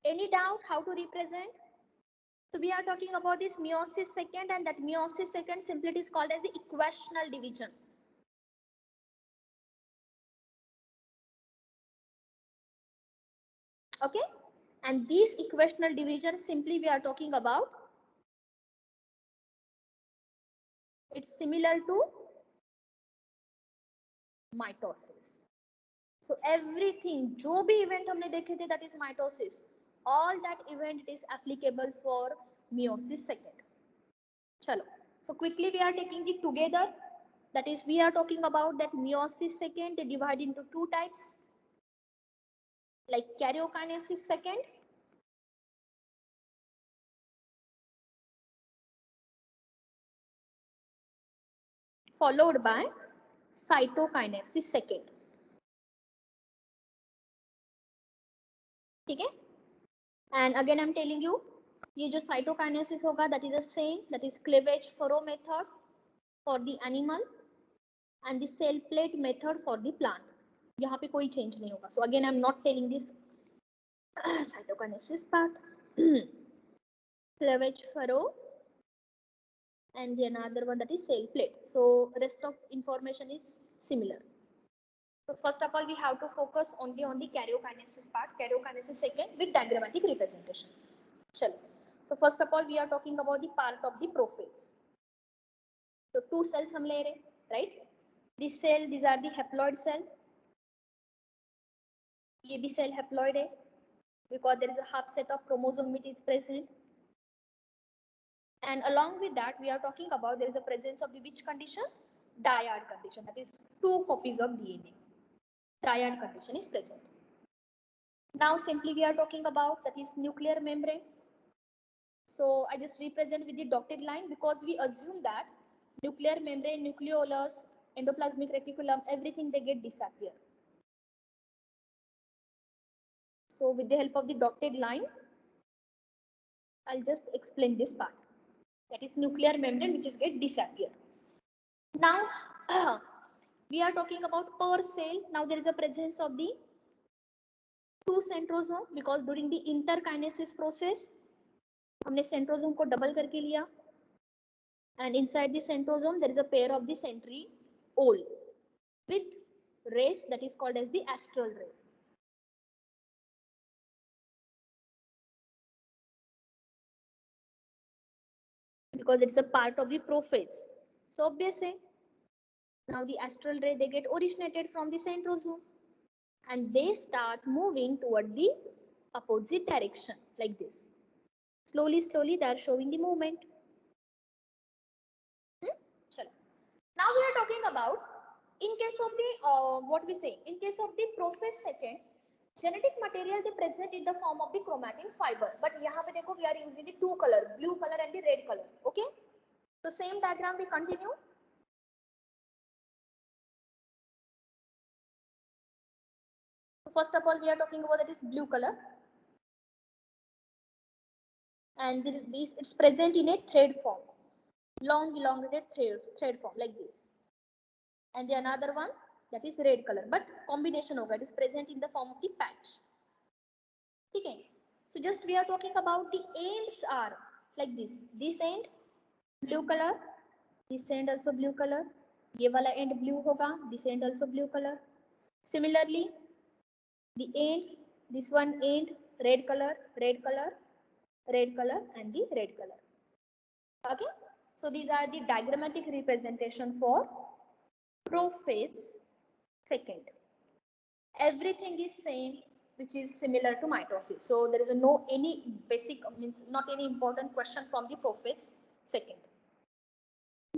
Any doubt how to represent? So we are talking about this meiosis 2, and that meiosis 2 simply is called as the equational division. Okay, and this equational division simply we are talking about, it's similar to mitosis. So everything जो भी event हमने देखे थे, that is mitosis, all that event is applicable for meiosis 2. Chalo, so quickly we are taking it together. That is, we are talking about that meiosis 2, they divide into 2 types, like karyokinesis 2 followed by cytokinesis 2. ठीक है? And again I'm telling you, ये जो cytokinesis होगा, that is the same, that is cleavage furrow method for the animal, and the cell plate method for the plant. यहाँ पे कोई change नहीं होगा. So again, I'm not telling this cytokinesis part. Cleavage furrow and the another one that is cell plate. So rest of information is similar. So first of all, we have to focus only on the karyokinesis part. Karyokinesis second with diagrammatic representation. Chalo. So first of all, we are talking about the part of the prophase. So two cells हम ले रहे, right? This cell, these are the haploid cell. ये भी cell haploid है, because there is a half set of chromosome which is present. And along with that, we are talking about there is a presence of the which condition? Dyad condition. That is 2 copies of DNA. Dyad condition is present. Now simply we are talking about that is nuclear membrane. So I just represent with the dotted line because we assume that nuclear membrane, nucleolus, endoplasmic reticulum, everything they get disappear. So with the help of the dotted line, I'll just explain this part. That is nuclear membrane which is get disappear. Now we are talking about per cell. Now there is a presence of the 2 centrosome because during the interkinesis process हमने centrosome को double करके लिया, and inside the centrosome there is a pair of the centriole with rays that is called as the astral ray. Because it's a part of the prophase. So obviously now the astral ray they get originated from the centrosome and they start moving toward the opposite direction like this. Slowly they are showing the movement. Now we are talking about in case of the in case of the prophase second, genetic material they present in the form of the chromatin fiber. But यहाँ पे देखो we are using the 2 color, blue color and the red color. Okay. So same diagram we continue. First of all, we are talking about that is blue color, and this it's present in a thread form, long elongated thread form like this. And the another one that is red color, but combination होगा, it is present in the form of the patch. Okay. So just we are talking about the ends are like this. This end blue color, this end also blue color. ये वाला end blue होगा, this end also blue color. Similarly, the end, this one end red color, red color, red color, and the red color. Okay. So these are the diagrammatic representation for prophase second. Everything is same, which is similar to mitosis. So there is no any basic, means not any important question from the prophase second.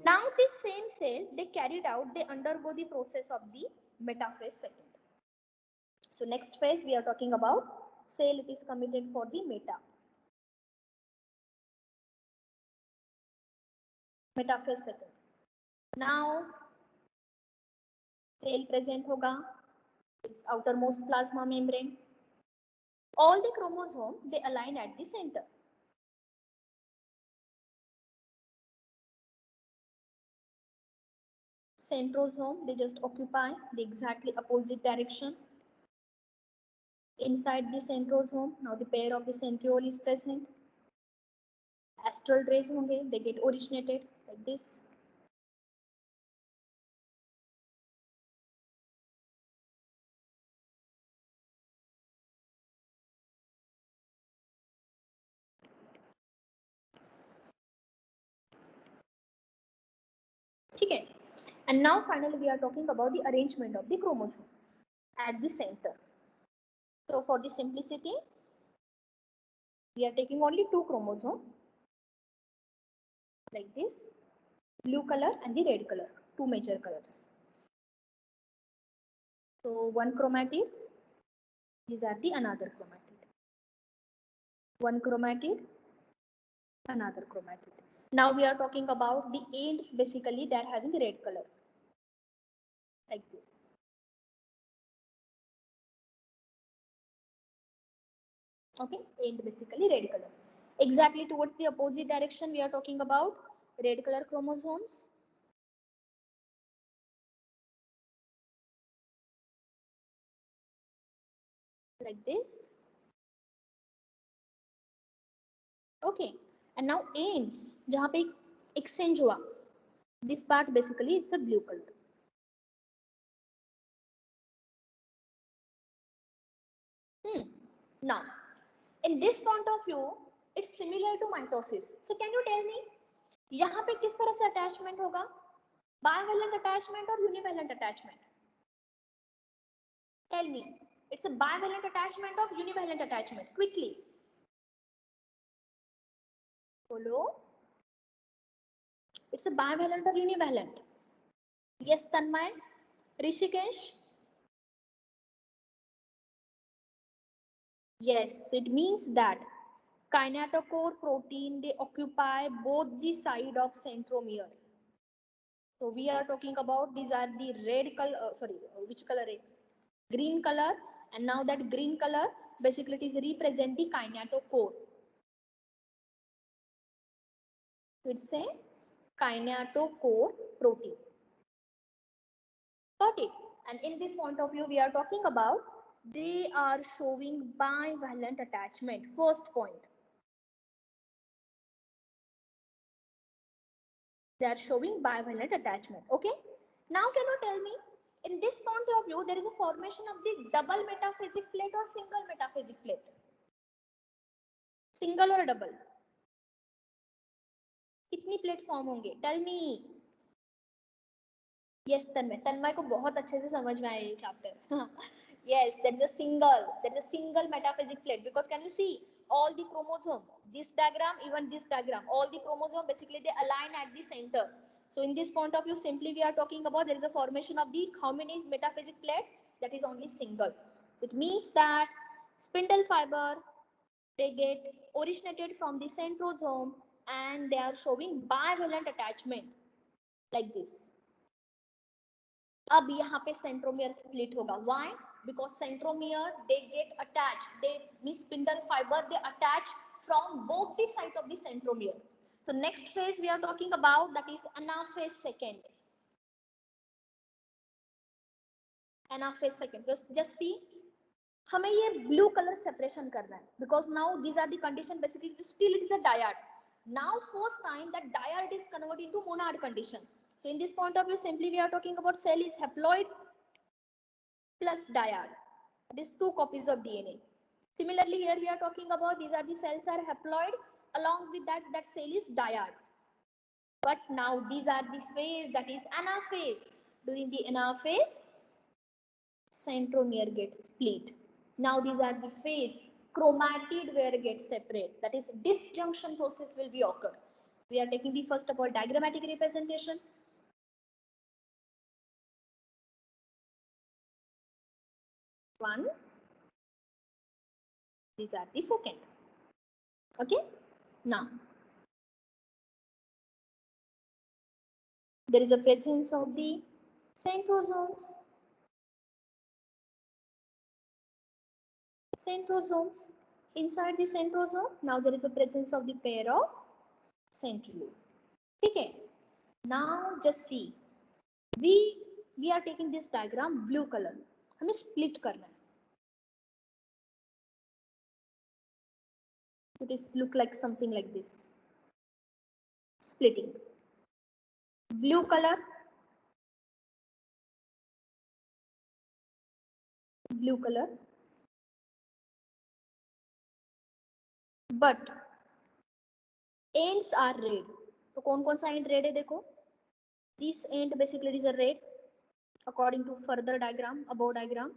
Now this same cell they carried out, they undergo the process of the metaphase second. So next phase we are talking about cell it is committed for the metaphase second. Now cell present होगा is outermost plasma membrane. All the chromosomes they align at the center. Centrosome they just occupy the exactly opposite direction. Inside the centrosome now the pair of the centriole is present. Astral rays होंगे, they get originated like this. Okay. And now finally we are talking about the arrangement of the chromosome at the center. So for the simplicity, we are taking only 2 chromosomes like this, blue color and the red color, 2 major colors. So one chromatid, these are the another chromatid. One chromatid, another chromatid. Now we are talking about the ends, basically they are having red color like this. Okay, end basically red color. Exactly towards the opposite direction we are talking about red color chromosomes. like this. Okay, and now ends जहाँ पे exchange हुआ, this part basically is the blue color. Now, in this point of view, it's similar to mitosis. So can you tell me, यहाँ पे किस तरह से attachment होगा? Bivalent attachment or univalent attachment? Tell me, it's a bivalent attachment or univalent attachment? Quickly. Follow. It's a bivalent or univalent? Yes, Tanmay. Rishikesh. Yes, so it means that kinetochore protein, they occupy both the side of centromere. So we are talking about, these are the red color, which color? Green color, and now that green color basically it is represent the kinetochore. So it's a kinetochore protein. Got it? And in this point of view, we are talking about they are showing bivalent attachment. First point. They are showing bivalent attachment. Okay. Now can you tell me, in this point of view, there is a formation of the double metaphasic plate or single metaphasic plate? Single or double? कितनी platform होंगे? Tell me. Yes Tanmay को बहुत अच्छे से समझ में आया ये chapter. Yes, there is a single metaphasic plate, because can you see all the chromosome, this diagram, even this diagram, all the chromosome basically they align at the center. So in this point of view, simply we are talking about there is a formation of the how many metaphasic plate? That is only single. So it means that spindle fiber, they get originated from the centrosome and they are showing bivalent attachment like this. अब यहाँ पे centromere split होगा. Why? Because centromere they get attached. They means spindle fiber they attach from both the sides of the centromere. So next phase we are talking about, that is anaphase second. Anaphase second. Just see, हमें ये blue color separation करना है, because now these are the condition basically still it is a dyad. Now first time that dyad is converted into monad condition. So in this point of view, simply we are talking about cell is haploid plus dyad. That is 2 copies of DNA. Similarly, here we are talking about these are the cells are haploid. Along with that, that cell is dyad. But now these are the phase, that is anaphase. During the anaphase, centromere gets split. Now these are the phase chromatid where gets separate. That is disjunction process will be occur. We are taking the first of all diagrammatic representation. One. These are the second. Okay. Now there is a presence of the centrosomes. Centrosomes. Inside the centrosome, now there is a presence of the pair of centriole. Okay. Now just see. We are taking this diagram blue color. हमें split करना है. It is look like something like this. Splitting. Blue color. Blue color. But ends are red. तो कौन सा end red है देखो. This end basically is a red according to further diagram, above diagram,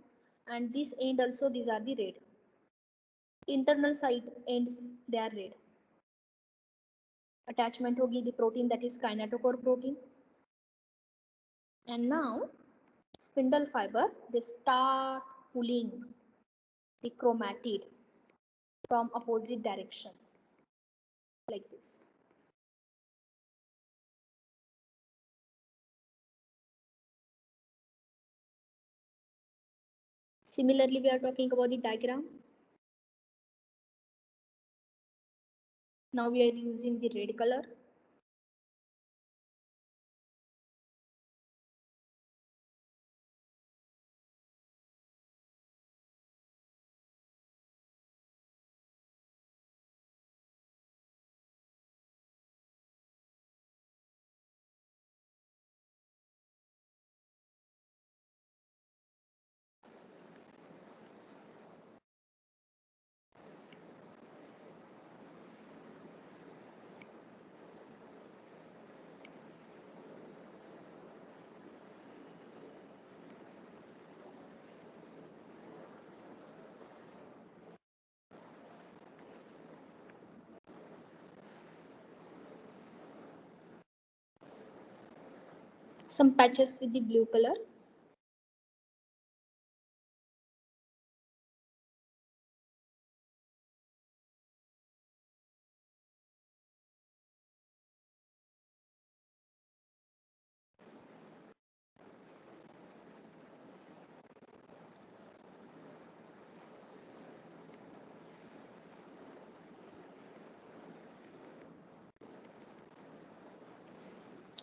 and this end also these are the red. Internal side ends they are red. Attachment होगी the protein, that is kinetochore protein. And now spindle fiber they start pulling the chromatid from opposite direction like this. Similarly, we are talking about the diagram. Now we are using the red color. some patches with the blue color.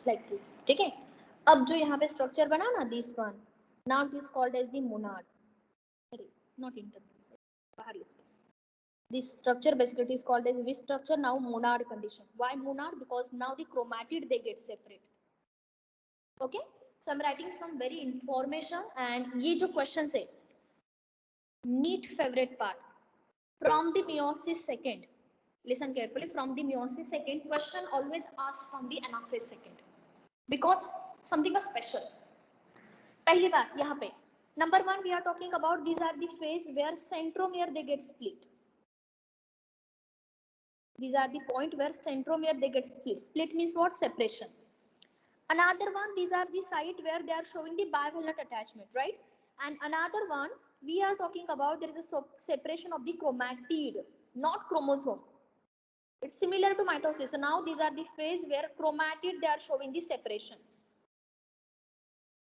Like this. ठीक है, अब जो यहाँ पे structure बना ना, this one, now it is called as the monad. Sorry, not internal, बाहर लिखते हैं. This structure basically is called as which structure? Now monad condition. Why monad? Because now the chromatid they get separate. Okay, so I'm writing some very information, and ये जो questions है, neat favorite part. From the meiosis second, listen carefully, from the meiosis second, question always asked from the anaphase second, because something is special. पहली बात यहाँ पे, number one, we are talking about these are the phase where centromere they get split. These are the point where centromere they get split. Split means what? Separation. Another one, these are the site where they are showing the bivalent attachment, right? And another one, we are talking about there is a separation of the chromatid, not chromosome. It's similar to mitosis. So now these are the phase where chromatid they are showing the separation.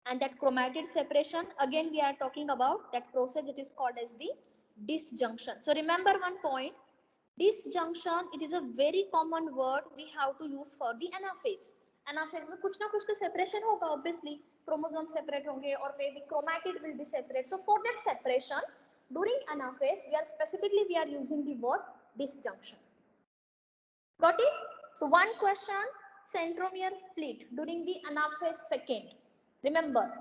And that chromatid separation, again we are talking about that process that is called as the disjunction. So remember one point, disjunction, it is a very common word we have to use for the anaphase. Anaphase में कुछ ना कुछ तो separation होगा, obviously chromosome separate होंगे or maybe chromatid will be separate. So for that separation during anaphase, we are using the word disjunction. Got it? So one question, centromere split during the anaphase second. Remember.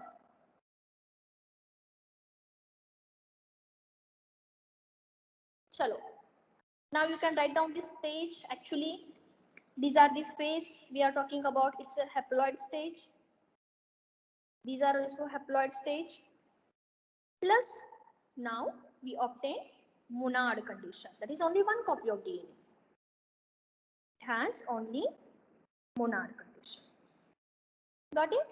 Chalo. Now you can write down this stage. Actually, these are the phase we are talking about. It's a haploid stage. These are also haploid stage. Plus, now we obtain monad condition. That is only one copy of DNA. It has only monad condition. Got it?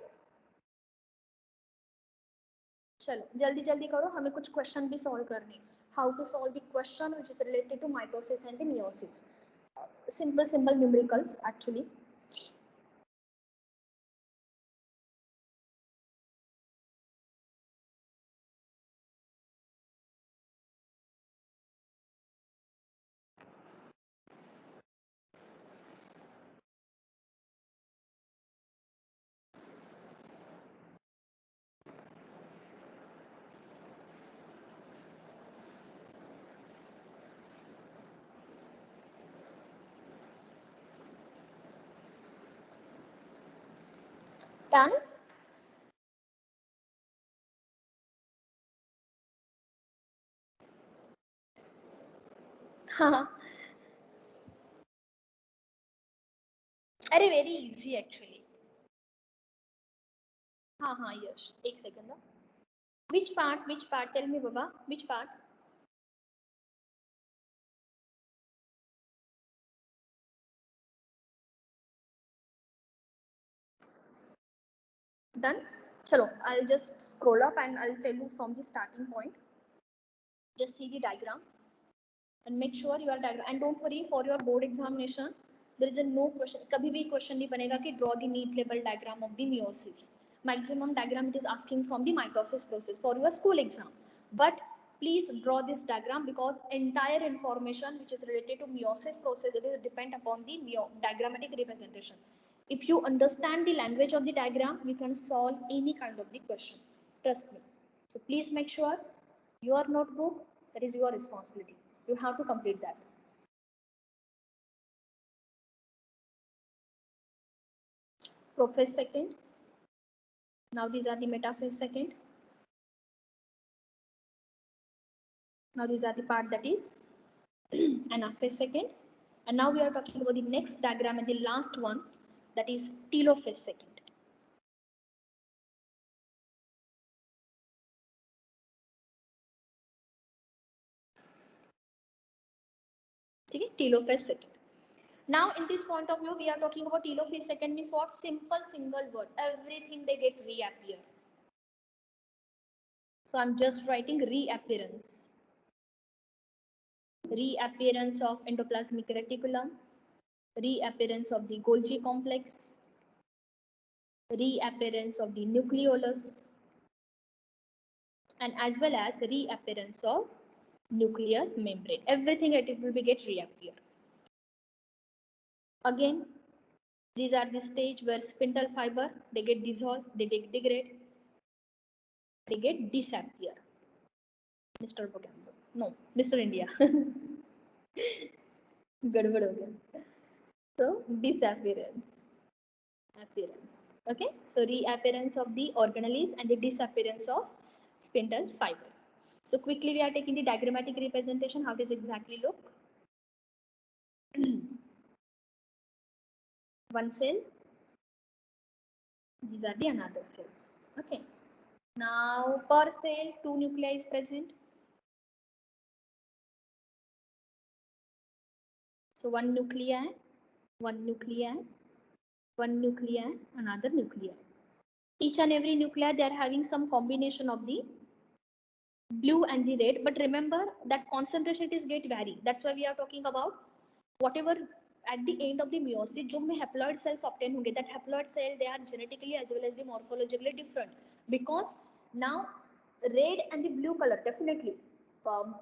चलो जल्दी जल्दी करो, हमें कुछ question भी solve करने. How to solve the question which is related to mitosis and the meiosis. Simple numericals actually. Done? अरे very easy actually. हाँ यश, एक second. Which part? Tell me, Baba. Which part? Done? Chalo, I'll just scroll up and I'll tell you from the starting point. Just see the diagram and make sure you are diagram. And don't worry, for your board examination, there is a no question. कभी भी question नहीं बनेगा कि draw the neat label diagram of the meiosis. Maximum diagram it is asking from the mitosis process for your school exam. But please draw this diagram because entire information which is related to meiosis process it is depend upon the diagrammatic representation. If you understand the language of the diagram, you can solve any kind of the question. Trust me. So please make sure your notebook, that is your responsibility. You have to complete that. Prophase second. Now these are the metaphase second. Now these are the part that is anaphase second. And now we are talking about the next diagram and the last one, that is telophase second. Okay, telophase second. Now, in this point of view, we are talking about telophase second means what? Simple single word. Everything they get reappear. So I'm just writing reappearance. Reappearance of endoplasmic reticulum, reappearance of the Golgi complex, reappearance of the nucleolus, and as well as reappearance of nuclear membrane. Everything it will be get reappear. Again, these are the stage where spindle fiber, they get dissolved, they get degrade, they get disappear. Mr. Vocabulary. No, Mr. India. गड़बड़ हो गया. So disappearance. Appearance. Okay. So reappearance of the organelles and the disappearance of spindle fiber. So quickly we are taking the diagrammatic representation. How does it exactly look? One cell. These are the another cell. Okay. Now per cell, two nuclei is present. So one nuclei, one nuclei, one nuclei, another nuclei. Each and every nuclei, they are having some combination of the blue and the red. But remember that concentration is get vary. That's why we are talking about whatever at the end of the meiosis, जो में haploid cells obtain होंगे, that haploid cell they are genetically as well as the morphologically different, because now red and the blue color definitely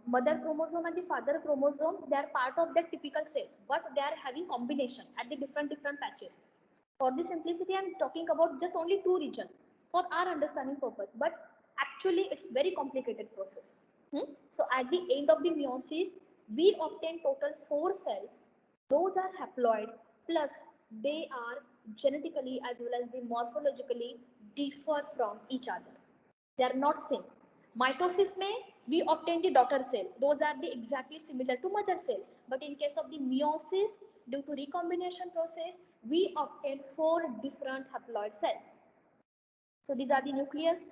mother chromosome and the father chromosome, they are part of that typical cell, but they are having combination at the different patches. For the simplicity, I'm talking about just only two regions for our understanding purpose, but actually it's very complicated process. So at the end of the meiosis, we obtain total 4 cells. Those are haploid, plus they are genetically as well as the morphologically differ from each other. They are not same. Mitosis may we obtain the daughter cell. Those are the exactly similar to mother cell. But in case of the meiosis, due to recombination process, we obtain 4 different haploid cells. So these are the nucleus.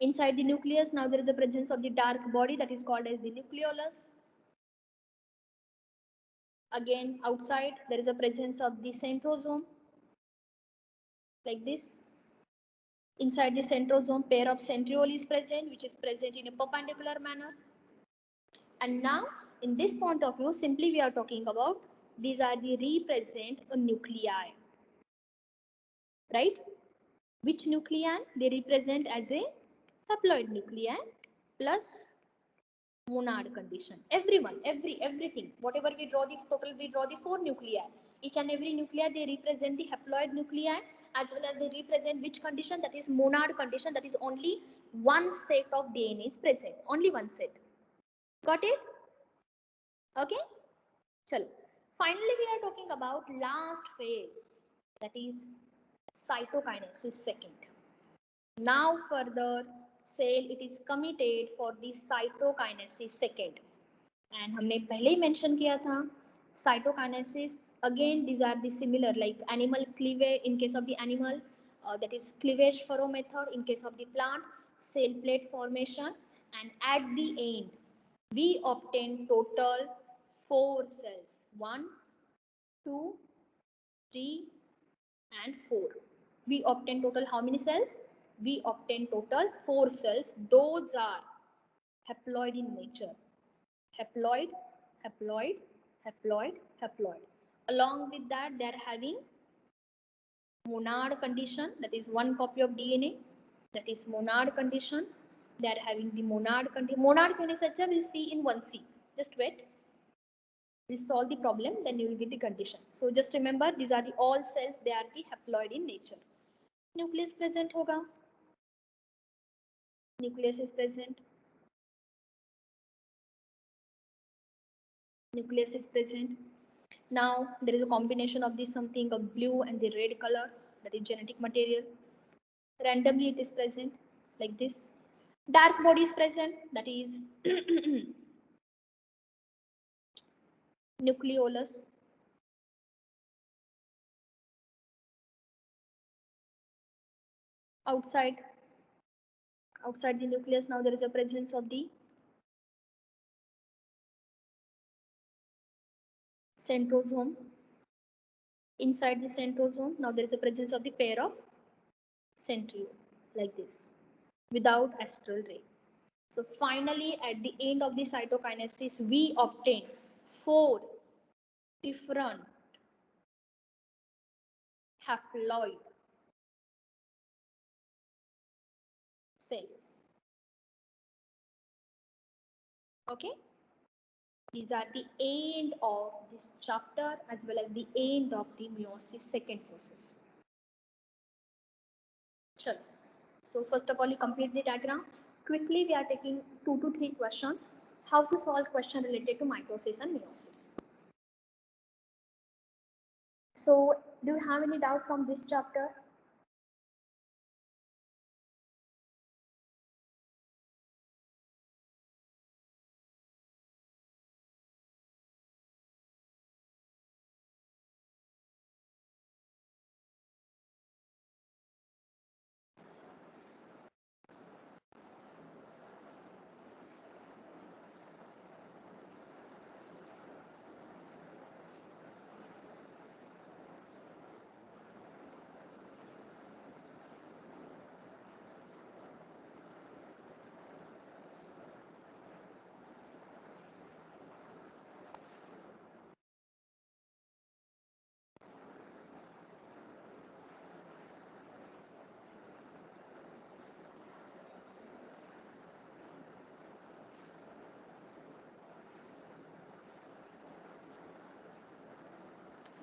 Inside the nucleus, now there is a presence of the dark body that is called as the nucleolus. Again, outside, there is a presence of the centrosome, like this. Inside the centrosome, pair of centriole is present, which is present in a perpendicular manner. And now, in this point of view, simply we are talking about these are the represent nuclei, right? Which nuclei? They represent as a haploid nuclei plus monad condition. Everyone, everything, whatever we draw the total, we draw the 4 nuclei. Each and every nuclei, they represent the haploid nuclei as well as they represent which condition? That is monad condition. That is only one set of DNA is present. Only one set. Got it? Okay. Chalo. Finally, we are talking about last phase. That is cytokinesis second. Now further cell it is committed for the cytokinesis second. And हमने पहले ही mention किया था cytokinesis. Again, these are the similar like animal cleavage in case of the animal, that is cleavage furrow method. In case of the plant, cell plate formation, and at the end we obtain total 4 cells. 1, 2, 3, and 4. We obtain total how many cells? We obtain total 4 cells. Those are haploid in nature. Haploid, haploid, haploid, haploid. Along with that, they are having monad condition. That is one copy of DNA. That is monad condition. They are having the monad condition. Monad condition we'll see in 1C. Just wait. We'll solve the problem, then you will get the condition. So just remember, these are the all cells. They are the haploid in nature. Nucleus present hoga. Nucleus is present. Nucleus is present. Now there is a combination of this something of blue and the red color, that is genetic material. Randomly it is present like this. Dark body is present, that is nucleolus. Outside the nucleus, now there is a presence of the centrosome. Inside the centrosome, now there is a presence of the pair of centriole, like this, without astral ray. So finally, at the end of the cytokinesis, we obtain 4 different haploid cells. Okay, these are the end of this chapter as well as the end of the meiosis second process. Chalo. So first of all, you complete the diagram. Quickly, we are taking 2 to 3 questions. How to solve question related to mitosis and meiosis. So, do you have any doubt from this chapter?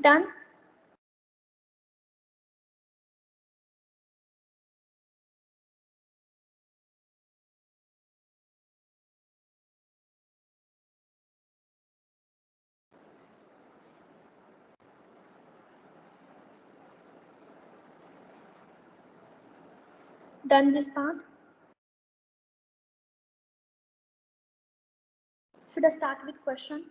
Done? Done this part? Should I start with question?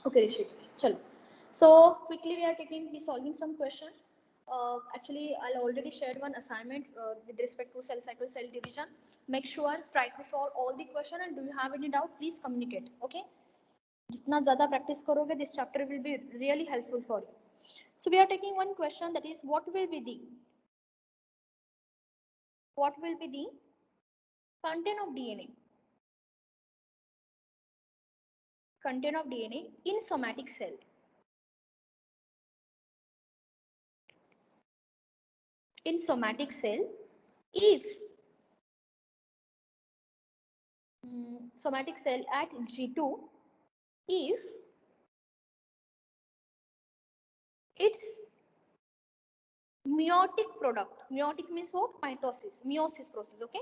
Okay, Rishi. Chalo. So quickly we are solving some question. Actually, I'll already shared one assignment with respect to cell cycle, cell division. Make sure try to solve all the question, and do you have any doubt, please communicate. Okay. जितना ज़्यादा practice करोगे, this chapter will be really helpful for you. So we are taking one question, that is what will be the content of DNA? Content of DNA in somatic cell. In somatic cell, if somatic cell at G2, if its meiotic product, meiotic means what? Mitosis, meiosis process, okay?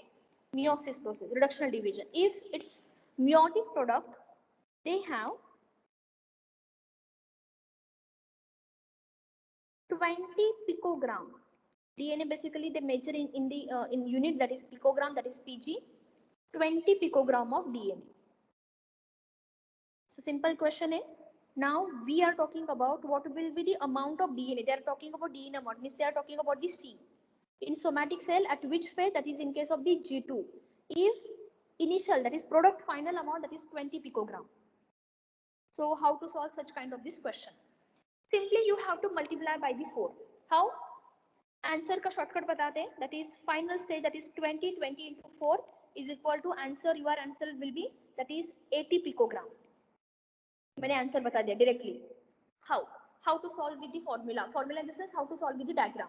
Meiosis process, reductional division. If its meiotic product, they have 20 picogram. DNA basically they measure in the in unit, that is picogram, that is pg. 20 picogram of DNA. So simple question is, now we are talking about what will be the amount of DNA. They are talking about DNA amount, means they are talking about the C. In somatic cell at which phase, that is in case of the G2. If initial, that is product final amount, that is 20 picogram. So how to solve such kind of this question? Simply you have to multiply by the 4. How? Answer का shortcut बताते हैं, that is final stage, that is 20 into 4 is equal to answer, your answer will be that is 80 picogram. मैंने answer बता दिया directly. How to solve with the formula? Formula, this is how to solve with the diagram.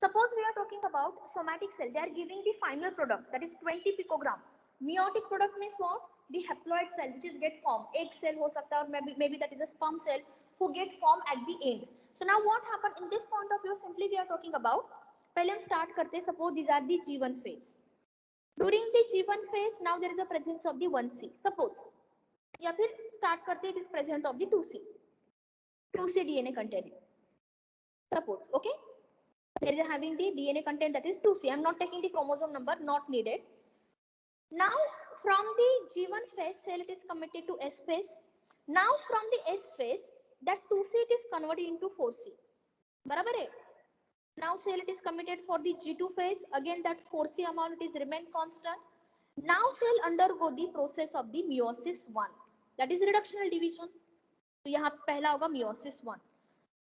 Suppose we are talking about somatic cell, they are giving the final product, that is 20 picogram. Meiotic product means what? The haploid cell which is get formed. Egg cell हो सकता है, or maybe that is a sperm cell who get formed at the end. So now what happened in this point of view? Simply we are talking about, पहले हम start करते हैं. Suppose these are the G1 phase. During the G1 phase, now there is a presence of the 1C. Suppose, या फिर start करते हैं, it is present of the 2C. 2C DNA content. Suppose, okay. There is having the DNA content, that is 2C. I am not taking the chromosome number, not needed. Now from the G1 phase, cell it is committed to S phase. Now from the S phase, that 2C it is converted into 4C. बराबर है? Now cell it is committed for the G2 phase. Again that 4C amount is remain constant. Now cell undergo the process of the meiosis 1. That is reductional division. तो यहाँ पहला होगा meiosis 1.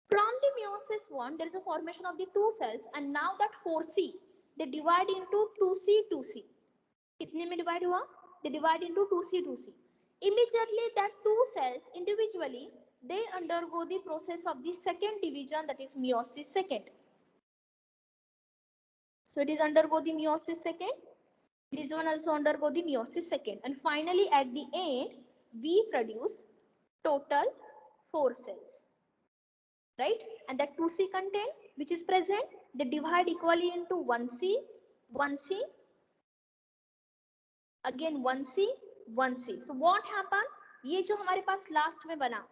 From the meiosis 1, there is a formation of the two cells, and now that 4C they divide into 2C 2C. कितने में divide हुआ? They divide into 2C 2C. Immediately that two cells individually they undergo the process of the second division, that is meiosis second. So it is undergo the meiosis second. This one also undergo the meiosis second, and finally at the end we produce total 4 cells, right? And that 2C content which is present, they divide equally into 1C 1C, again 1C 1C. So what happened? ये जो हमारे पास last में बना,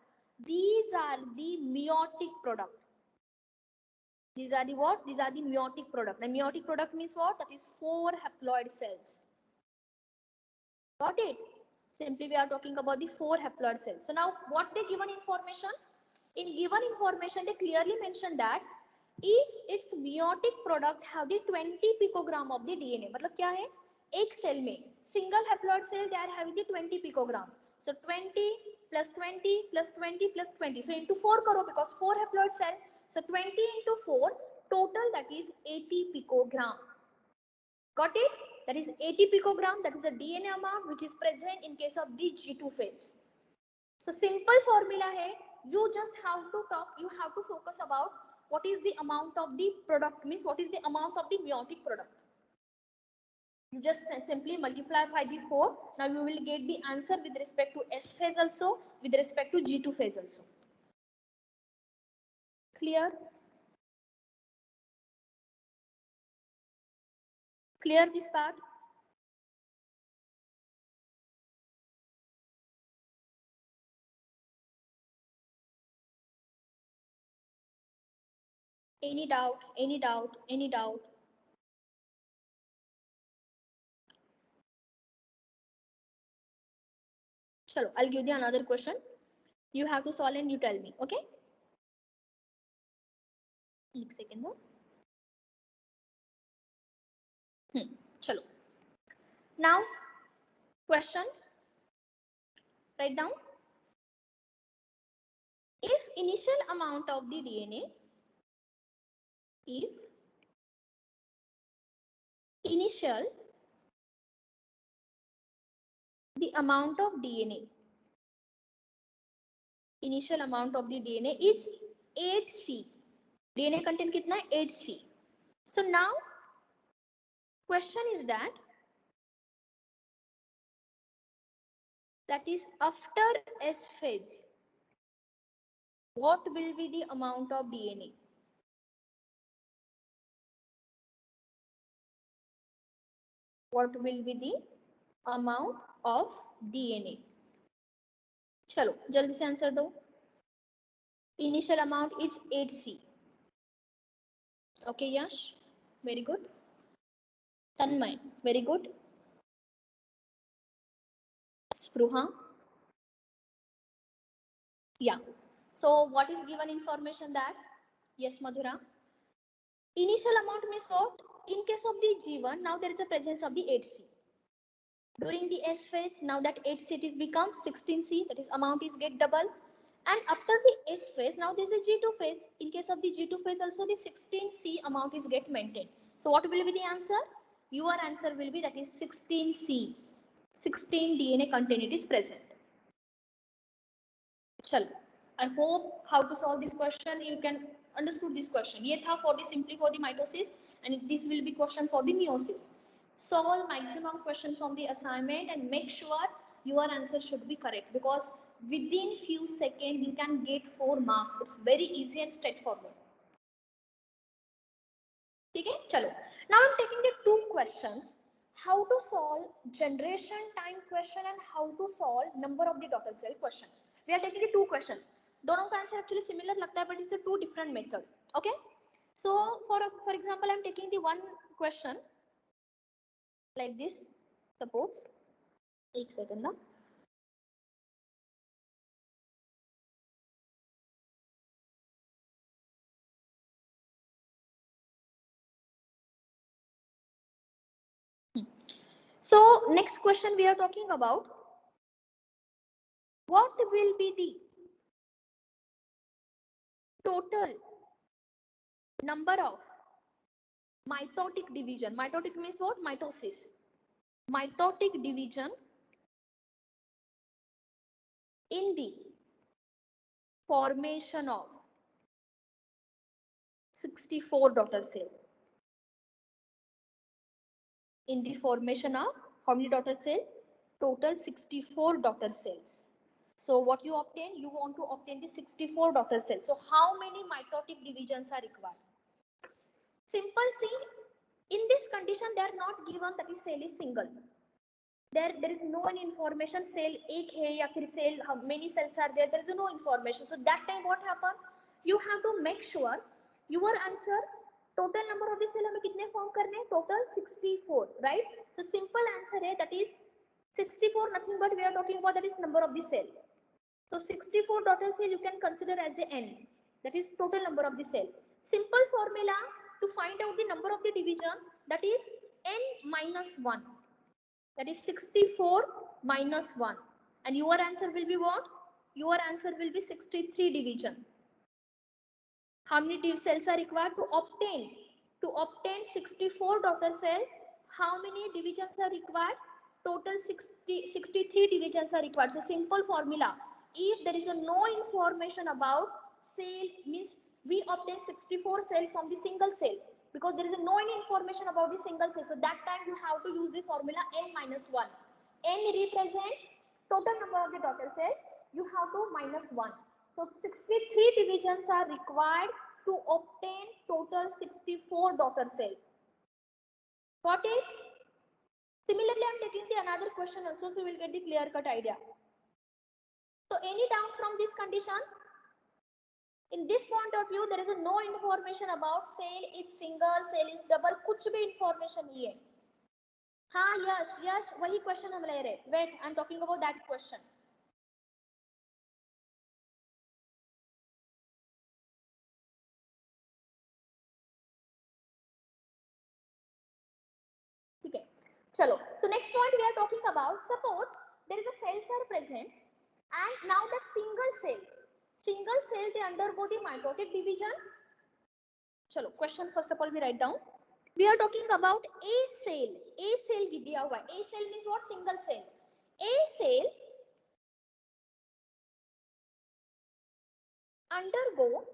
these are the meiotic product. These are the what? These are the meiotic product. And meiotic product means what? That is 4 haploid cells. Got it? Simply we are talking about the 4 haploid cells. So now what they given information? In given information they clearly mention that if its meiotic product have the 20 picogram of the DNA. मतलब क्या है? एक cell में single haploid cell they are having the 20 picogram. So 20 plus 20 plus 20 plus 20. So into 4 करो because 4 haploid cell. So 20 into 4 total, that is 80 picogram. Got it? That is 80 picogram. That is the DNA amount which is present in case of the G2 phase. So simple formula hai. You just have to talk. You have to focus about what is the amount of the product, means what is the amount of the meiotic product. You just simply multiply by the 4. Now you will get the answer with respect to S phase also, with respect to G2 phase also. Clear? Clear this part? Any doubt? Any doubt? Any doubt? Chalo, I'll give you another question. You have to solve and you tell me, okay? एक second दो. Chalo. Now, question. Write down. If initial amount of the DNA, if initial the amount of DNA, initial amount of the DNA is 8C. DNA content कितना है? 8C. So now, question is that is after S phase, what will be the amount of DNA? What will be the amount of DNA? चलो जल्दी से answer दो. Initial amount is 8C. Okay, Yash, very good. Tanmay, very good. Spruha. Yeah. So what is given information that? Yes, Madhura. Initial amount means what? In case of the G1, now there is a presence of the 8C. During the S phase, now that 8C it is become 16C, that is amount is get double. And after the S phase, now there is a G2 phase. In case of the G2 phase also the 16C amount is get maintained. So what will be the answer? Your answer will be that is 16C. 16 DNA content it is present. Chalo. I hope how to solve this question. You can understood this question. Ye tha for the simply for the mitosis, and this will be question for the meiosis. Solve maximum question from the assignment and make sure your answer should be correct, because within few seconds you can get 4 marks. It's very easy and straightforward. Okay, chalo. Now I'm taking the 2 questions. How to solve generation time question and how to solve number of the total cell question. We are taking the 2 questions. दोनों का answer actually similar लगता है, but it's the 2 different method. Okay, so for example I am taking the 1 question like this. Suppose एक second ना. So next question we are talking about, what will be the total number of mitotic division? Mitotic means what? Mitosis. Mitotic division in the formation of 64 daughter cell. In the formation of how many daughter cell? Total 64 daughter cells. So what you obtain? You want to obtain the 64 daughter cells. So how many mitotic divisions are required? Simple, see, in this condition they are not given that is cell is single. There is no any information cell एक है या फिर cell how many cells are there. There is no information. So that time what happen? You have to make sure your answer total number of the cell हमें कितने form करने हैं? Total 64, right? So simple answer है that is 64. Nothing but we are talking about that is number of the cell. So 64 daughter cell you can consider as a n. That is total number of the cell. Simple formula to find out the number of the division, that is n minus 1. That is 64 minus 1. And your answer will be what? Your answer will be 63 division. How many cells are required to obtain? To obtain 64 daughter cells, how many divisions are required? Total 63 divisions are required. So simple formula. If there is no information about cell, means we obtain 64 cell from the single cell, because there is no any information about the single cell. So that time you have to use the formula n minus 1. N represent total number of the daughter cell. You have to minus 1. So 63 divisions are required to obtain total 64 daughter cells. Got it? Similarly, I am taking the another question also, so we will get the clear cut idea. So any doubt from this condition? In this point of view, there is no information about cell is single, cell is double, कुछ भी information नहीं है. हाँ यश वही question हम ले रहे. Wait, I am talking about that question. ठीक है. चलो. So next point we are talking about. Suppose there is a cells are present, and now that single cell they undergo the mitotic division. चलो question first of all we write down. We are talking about a cell दिया हुआ है. A cell means what? Single cell. A cell undergo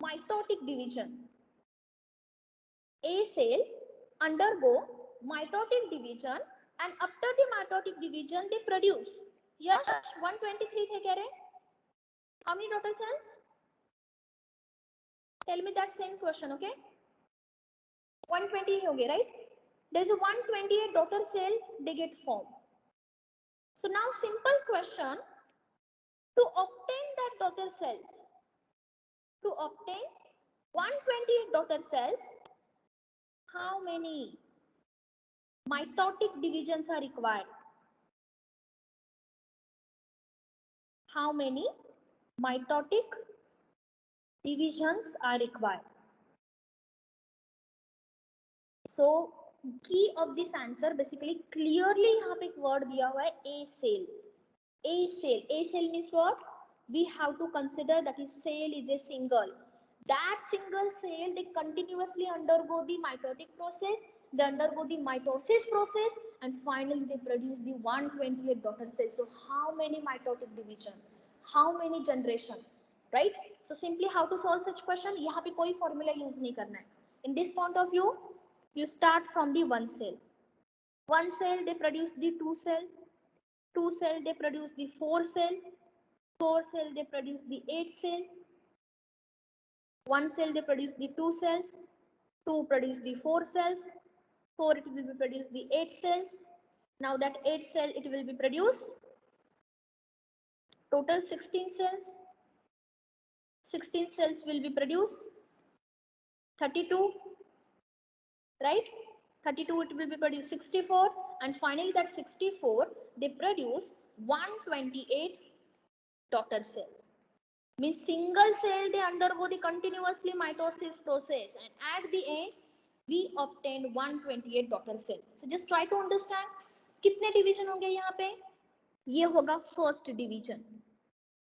mitotic division. A cell undergo mitotic division, and after the mitotic division they produce. Yes, 123 थे कह रहे. How many daughter cells? Tell me that same question, okay? 120 हो गए, right? There is a 128 daughter cell they get formed. So now simple question, to obtain that daughter cells, to obtain 128 daughter cells, how many mitotic divisions are required? How many mitotic divisions are required? So key of this answer basically clearly यहाँ पे एक word दिया हुआ है a cell. A cell means what? We have to consider that is cell is a single. That single cell they continuously undergo the mitotic process. They undergo the mitosis process, and finally they produce the 128 daughter cells. So how many mitotic division? How many generation? Right? So simply how to solve such question? यहाँ पे कोई formula use नहीं करना है. In this point of view, you start from the one cell. One cell they produce the two cell. Two cell they produce the four cell. Four cell they produce the 8 cell. One cell they produce the 2 cells. Two produce the 4 cells. 4 it will be produce the 8 cells. Now that 8 cell it will be produced total 16 cells. 16 cells will be produced 32, right? 32 it will be produced 64, and finally that 64 they produce 128 daughter cell. Means single cell they undergo the continuously mitosis process, and at the end we obtain 128 daughter cell. So just try to understand कितने division होंगे यहाँ पे? ये होगा first division,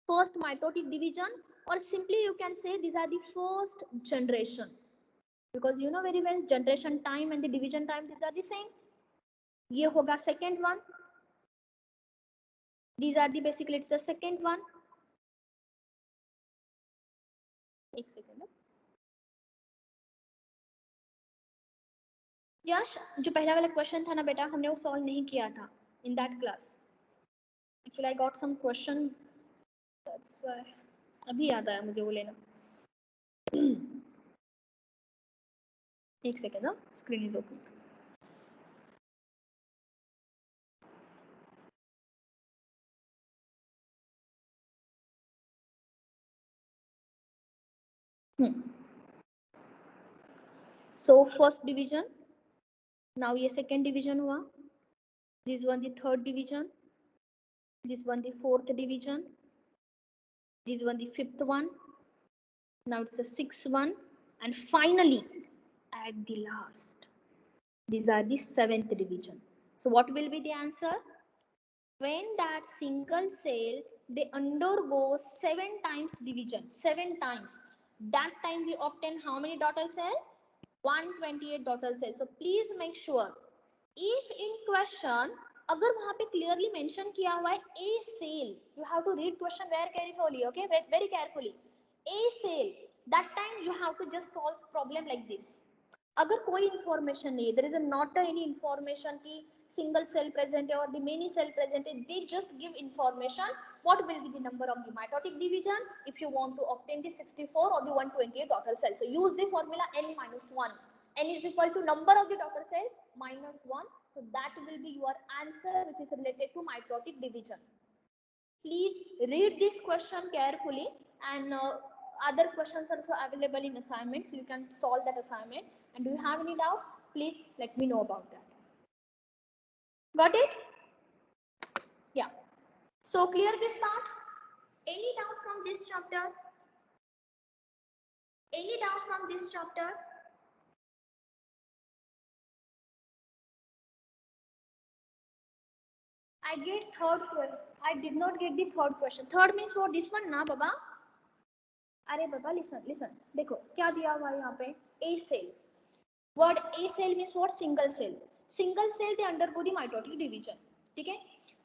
first mitotic division, और simply you can say these are the first generation because you know very well generation time and the division time these are the same. ये होगा second one, these are the basically it's the second one. एक second, यश जो पहला वाला question था ना बेटा, हमने वो सॉल्व नहीं किया था in that class. Actually I got some question, that's why अभी याद आया मुझे वो लेना. एक second, screen is open. So first division, now ये second division हुआ, this one the third division, this one the fourth division, this one the fifth one, now it's the sixth one, and finally at the last these are the seventh division. So what will be the answer? When that single cell they undergo 7 times division, 7 times, that time we obtain how many daughter cell? 128 daughter cells. So please make sure if in question अगर वहां पे clearly mention किया हुआ है a cell, you have to read question very carefully, okay, very carefully. A cell, that time you have to just solve problem like this. अगर कोई information नहीं है, there is not any information कि single cell present है or the many cell present है, they just give information what will be the number of the mitotic division if you want to obtain the 64 or the 128 daughter cells. So use the formula n minus 1. N is equal to number of the daughter cells minus 1. So that will be your answer which is related to mitotic division. Please read this question carefully, and other questions are also available in assignment, so you can solve that assignment. And do you have any doubt? Please let me know about that. Got it? Yeah. So clear this part? Any doubt from this chapter? Any doubt from this chapter? I get third question. I did not get the third question. Third means for this one ना बाबा. अरे बाबा listen. देखो क्या दिया हुआ है यहाँ पे? A cell. Word A cell means what? Single cell. Single cell they undergo the mitotic division. ठीक है?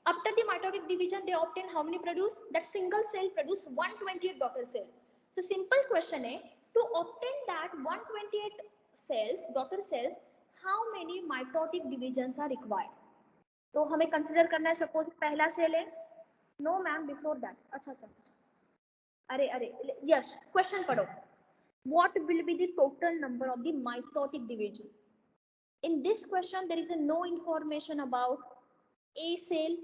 After the mitotic division they obtain how many produce? That single cell produce 128 daughter cell. So simple question है, to obtain that 128 cells, daughter cells, how many mitotic divisions are required? तो हमें consider करना है, suppose पहला cell है. No ma'am before that. अच्छा, अरे yes, question पढ़ो. What will be the total number of the mitotic division? In this question there is no information about A cell,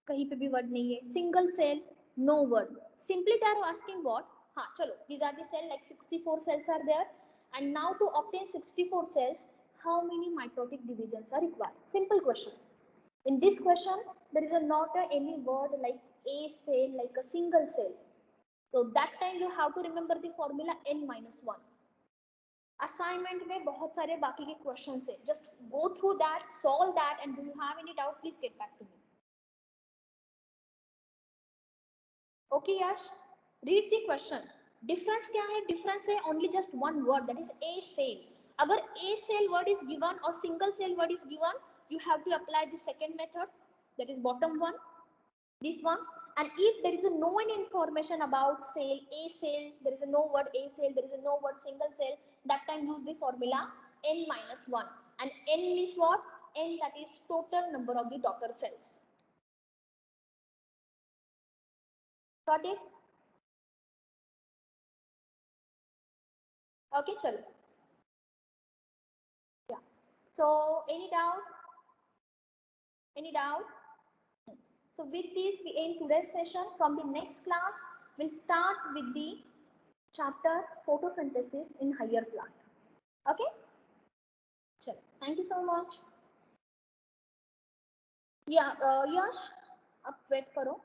कहीं पे भी वर्ड नहीं है. Single cell, no word. Simply they are asking what? हाँ चलो, these are the cell like 64 cells are there, and now to obtain 64 cells, how many mitotic divisions are required? Simple question. In this question, there is not any word like A cell, like a single cell. So that time you have to remember the formula n minus 1. Assignment में बहुत सारे बाकी के questions है. Just go through that, solve that, and do you have any doubt? Please get back to me. Okay, Yash. Read the question. Difference क्या है? Difference है only just one word, that is A cell. अगर A cell word is given or single cell word is given, you have to apply the second method, that is bottom one, this one. And if there is no any information about cell, A cell, there is no word A cell, there is no word single cell, that time use the formula n minus 1. And n means what? N, that is total number of the daughter cells. Got it? Okay, chalo. Yeah. So any doubt? Any doubt? So with this, we end today's session. From the next class, we'll start with the chapter photosynthesis in higher plant. Okay? Chalo. Thank you so much. Yeah, Yash, आप wait करो.